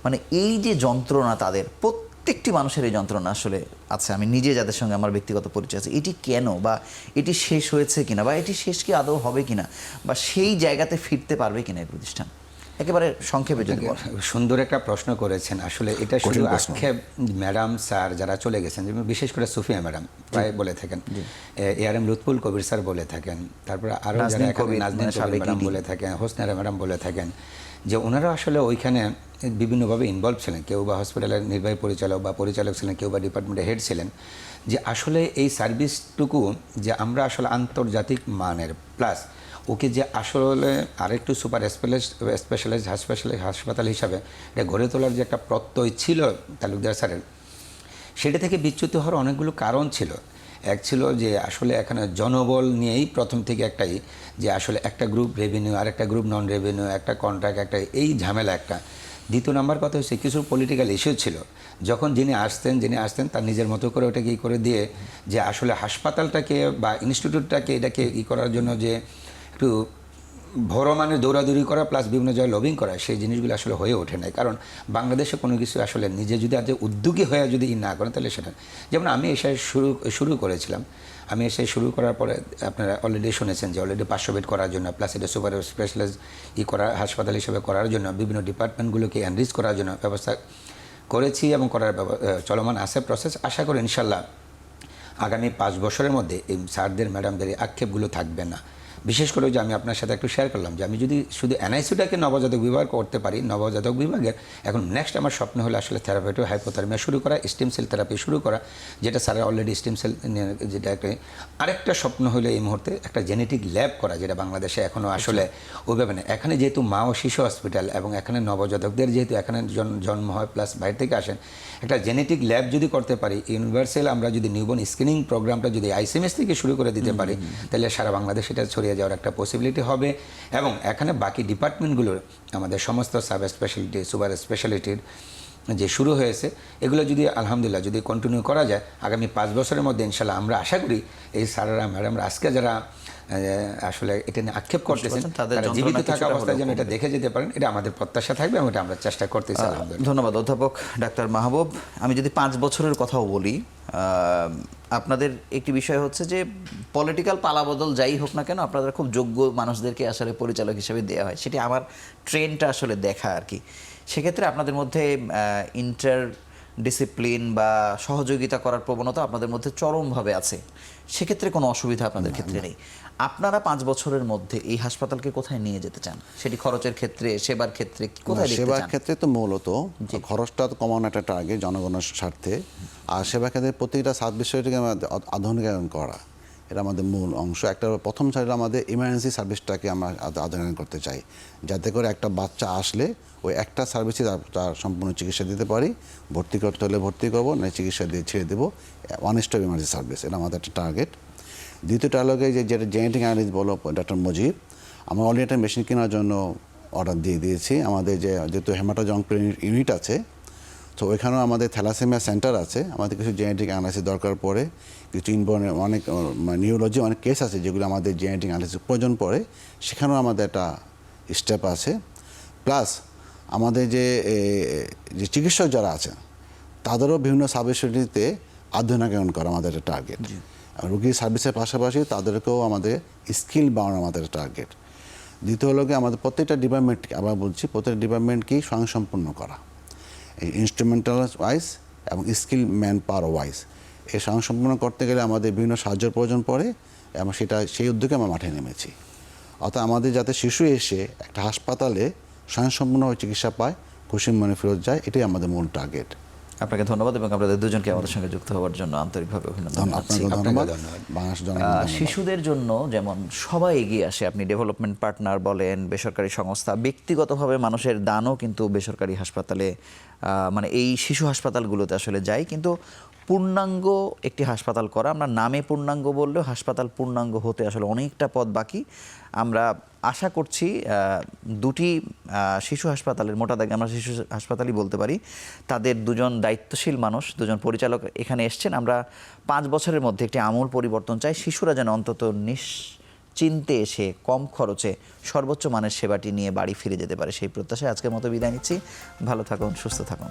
মানে এই যে যন্ত্রণা, তাদের প্রত্যেকটি মানুষের এই যন্ত্রণা আসলে আছে। আমি নিজে যাদের সঙ্গে আমার ব্যক্তিগত পরিচয় আছে, এটি কেন, বা এটি শেষ হয়েছে কিনা, বা এটি শেষ কি আদৌ হবে কিনা, বা সেই জায়গাতে ফিরতে পারবে কিনা এই প্রতিষ্ঠান, একেবারে সংক্ষেপে যদি বলেন। সুন্দর একটা প্রশ্ন করেছেন। আসলে এটা শুধু আক্ষেপ ম্যাডাম স্যার যারা চলে গেছেন, যেমন বিশেষ করে সুফিয়া ম্যাডাম প্রায় বলে থাকেন, এআরএম লুৎফুল কবির স্যার বলে থাকেন, তারপরে আরও যারা নাজনীন কবির ম্যাডাম বলে থাকেন, হোসনারা ম্যাডাম বলে থাকেন, যে ওনারা আসলে ওইখানে বিভিন্নভাবে ইনভলভ ছিলেন। কেউ বা হসপিটালের নির্বাহী পরিচালক বা পরিচালক ছিলেন, কেউ বা ডিপার্টমেন্টের হেড ছিলেন। যে আসলে এই সার্ভিসটুকু যে আমরা আসলে আন্তর্জাতিক মানের, প্লাস ওকে যে আসলে আরেকটু সুপার স্পেশালাইজড হাসপাতাল হিসাবে এটা গড়ে তোলার যে একটা প্রত্যয় ছিল তালুকদার স্যারের, সেটা থেকে বিচ্যুত হওয়ার অনেকগুলো কারণ ছিল। এক ছিল যে আসলে এখানে জনবল নিয়েই প্রথম থেকে একটাই, যে আসলে একটা গ্রুপ রেভিনিউ, আরেকটা গ্রুপ নন রেভিনিউ, একটা কন্ট্রাক্ট, একটা এই ঝামেলা একটা। দ্বিতীয় নাম্বার কথা হচ্ছে কিছু পলিটিক্যাল ইস্যু ছিল। যখন যিনি আসতেন তার নিজের মতো করে ওটাকে করে দিয়ে যে আসলে হাসপাতালটাকে বা ইনস্টিটিউটটাকে এটাকে করার জন্য যে একটু বড় মানে দৌড়াদৌড়ি করা প্লাস বিভিন্ন জায়গায় লবিং করা, সেই জিনিসগুলো আসলে হয়ে ওঠে নাই। কারণ বাংলাদেশে কোনো কিছু আসলে নিজে যদি আজ উদ্যোগী হয়ে যদি না করেন তাহলে সেটা, যেমন আমি এসে শুরু করেছিলাম। আমি এসে শুরু করার পরে আপনারা অলরেডি শুনেছেন যে অলরেডি 500 বেড করার জন্য, প্লাস এটা সুপার স্পেশালাইজ করা হাসপাতাল হিসেবে করার জন্য বিভিন্ন ডিপার্টমেন্টগুলোকে এনরিচ করার জন্য ব্যবস্থা করেছি এবং করার চলমান আছে প্রসেস। আশা করি ইনশাল্লাহ আগামী 5 বছরের মধ্যে এই স্যারদের ম্যাডামদের এই আক্ষেপগুলো থাকবে না। বিশেষ করে যে আমি আপনার সাথে একটু শেয়ার করলাম যে আমি যদি শুধু এনআইসিউটাকে নবজাতক বিভাগ করতে পারি, নবজাতক বিভাগের এখন নেক্সট আমার স্বপ্ন হলো আসলে থেরাপিউটিক হাইপোথার্মিয়া শুরু করা, স্টেম সেল থেরাপি শুরু করা, যেটা স্যারের অলরেডি স্টেম সেল, যেটা একটা আরেকটা স্বপ্ন হলো এই মুহূর্তে একটা জেনেটিক ল্যাব করা, যেটা বাংলাদেশে এখনও আসলে ওইভাবে না। এখানে যেহেতু মা ও শিশু হসপিটাল এবং এখানে নবজাতকদের যেহেতু এখানে জন্ম হয় প্লাস বাইরে থেকে আসেন, একটা জেনেটিক ল্যাব যদি করতে পারি, ইউনিভার্সাল আমরা যদি নিউবর্ন স্ক্রিনিং প্রোগ্রামটা যদি আইসিএমএস থেকে শুরু করে দিতে পারি, তাহলে সারা বাংলাদেশ এটা ছড়িয়ে যাওয়ার একটা পসিবিলিটি হবে। এবং এখানে বাকি ডিপার্টমেন্টগুলোর আমাদের সমস্ত সাব স্পেশালিটি, সুপার স্পেশালিটির যে শুরু হয়েছে, এগুলো যদি আলহামদুলিল্লাহ যদি কন্টিনিউ করা যায় আগামী 5 বছরের মধ্যে ইনশাল্লাহ আমরা আশা করি এই স্যারেরা ম্যাডামরা আজকে যারা আসলে এটা নিয়ে আক্ষেপ করতেছেন তারা জীবিত থাকা অবস্থায় যেন এটা দেখে যেতে পারেন, এটা আমাদের প্রত্যাশা থাকবে এবং এটা আমরা চেষ্টা করতেছি। আলহামদুলিল্লাহ। ধন্যবাদ অধ্যাপক ডাক্তার মাহবুব। আমি যদি 5 বছরের কথাও বলি, আপনাদের একটি বিষয় হচ্ছে যে পলিটিক্যাল পালাবদল যাই হোক না কেন, আপনাদের খুব যোগ্য মানুষদেরকে আসলে পরিচালক হিসেবে দেওয়া হয়, সেটি আমার ট্রেনটা আসলে দেখা আর কি। সেক্ষেত্রে আপনাদের মধ্যে ইন্টার ডিসিপ্লিন বা সহযোগিতা করার প্রবণতা আপনাদের মধ্যে চরমভাবে আছে, সেক্ষেত্রে কোনো অসুবিধা আপনাদের ক্ষেত্রে নেই। আপনারা 5 বছরের মধ্যে এই হাসপাতালকে কোথায় নিয়ে যেতে চান? সেটি খরচের ক্ষেত্রে, সেবার ক্ষেত্রে কোথায় দেখতে সেবার চান? ক্ষেত্রে তো মূলত খরচটা তো কমানো একটা টার্গেট জনগণের স্বার্থে, আর সেবা ক্ষেত্রে প্রতিটা সার্ভিসটাকে আধুনিকায়ন করা, এটা আমাদের মূল অংশ। একটা প্রথম সাইডে আমাদের ইমার্জেন্সি সার্ভিসটাকে আমরা আধুনিকায়ন করতে চাই, যাতে করে একটা বাচ্চা আসলে ওই একটা সার্ভিসে তার সম্পূর্ণ চিকিৎসা দিতে পারি। ভর্তি করতে হলে ভর্তি করবো, না চিকিৎসা দিয়ে ছেড়ে দেবো। ওয়ান স্টপ ইমার্জেন্সি সার্ভিস, এটা আমাদের একটা টার্গেট। দ্বিতীয়টা হলো যেটা জেনেটিক অ্যানালিসিস বলো ডক্টর মুজিব, আমরা অলরেডি একটা মেশিন কেনার জন্য অর্ডার দিয়ে দিয়েছি। আমাদের যেহেতু হেমাটোজংক্রিন ইউনিট আছে, তো ওইখানেও আমাদের থ্যালাসেমিয়া সেন্টার আছে। আমাদের কিছু জেনেটিক অ্যানালাইসিস দরকার পড়ে, কিছু ইনবর্নের অনেক নিউরোলজি অনেক কেস আছে যেগুলো আমাদের জেনেটিক অ্যানালাইসিস প্রয়োজন পড়ে, সেখানেও আমাদের একটা স্টেপ আছে। প্লাস আমাদের যে চিকিৎসক যারা আছেন তাদেরও বিভিন্ন সাবস্পেশালিটিতে আধুনিকায়ন করা আমাদের একটা টার্গেট। রোগীর সার্ভিসের পাশাপাশি তাদেরকেও আমাদের স্কিল বাড়ানো আমাদের টার্গেট। দ্বিতীয় হলো আমাদের প্রত্যেকটা ডিপার্টমেন্টকে, আবার বলছি, প্রত্যেকটা ডিপার্টমেন্টকেই স্বয়ংসম্পূর্ণ করা, এই ইনস্ট্রুমেন্টাল ওয়াইজ এবং স্কিল ম্যান পাওয়ার ওয়াইজ। এই স্বয়ংসম্পূর্ণ করতে গেলে আমাদের বিভিন্ন সাহায্যের প্রয়োজন পড়ে, এবং সেই উদ্যোগে আমরা মাঠে নেমেছি। অর্থাৎ আমাদের যাতে শিশু এসে একটা হাসপাতালে স্বয়ংসম্পূর্ণভাবে চিকিৎসা পায়, খুশি মনে ফেরত যায়, এটাই আমাদের মূল টার্গেট। আপনাকে ধন্যবাদ এবং আপনাদের দুজনকে আমাদের সঙ্গে যুক্ত হওয়ার জন্য আন্তরিকভাবে অভিনন্দন জানাচ্ছি। আপনাকে ধন্যবাদ। বাংলাদেশ জনগণকে ধন্যবাদ। শিশুদের জন্য যেমন সবাই এগিয়ে আসে, আপনি ডেভেলপমেন্ট পার্টনার বলেন, বেসরকারি সংস্থা, ব্যক্তিগতভাবে মানুষের দানও কিন্তু বেসরকারি হাসপাতালে, মানে এই শিশু হাসপাতালগুলোতে আসলে যায়। কিন্তু পূর্ণাঙ্গ একটি হাসপাতাল করা, আমরা নামে পূর্ণাঙ্গ বললেও হাসপাতাল পূর্ণাঙ্গ হতে আসলে অনেকটা পথ বাকি। আমরা আশা করছি দুটি শিশু হাসপাতালের, মোটা দাগে আমরা শিশু হাসপাতালই বলতে পারি, তাদের দুজন দায়িত্বশীল মানুষ, দুজন পরিচালক এখানে এসছেন। আমরা 5 বছরের মধ্যে একটি আমূল পরিবর্তন চাই। শিশুরা যেন অন্তত নিশ্চিন্তে এসে কম খরচে সর্বোচ্চ মানের সেবাটি নিয়ে বাড়ি ফিরে যেতে পারে, সেই প্রত্যাশায় আজকের মতো বিদায় নিচ্ছি। ভালো থাকুন, সুস্থ থাকুন।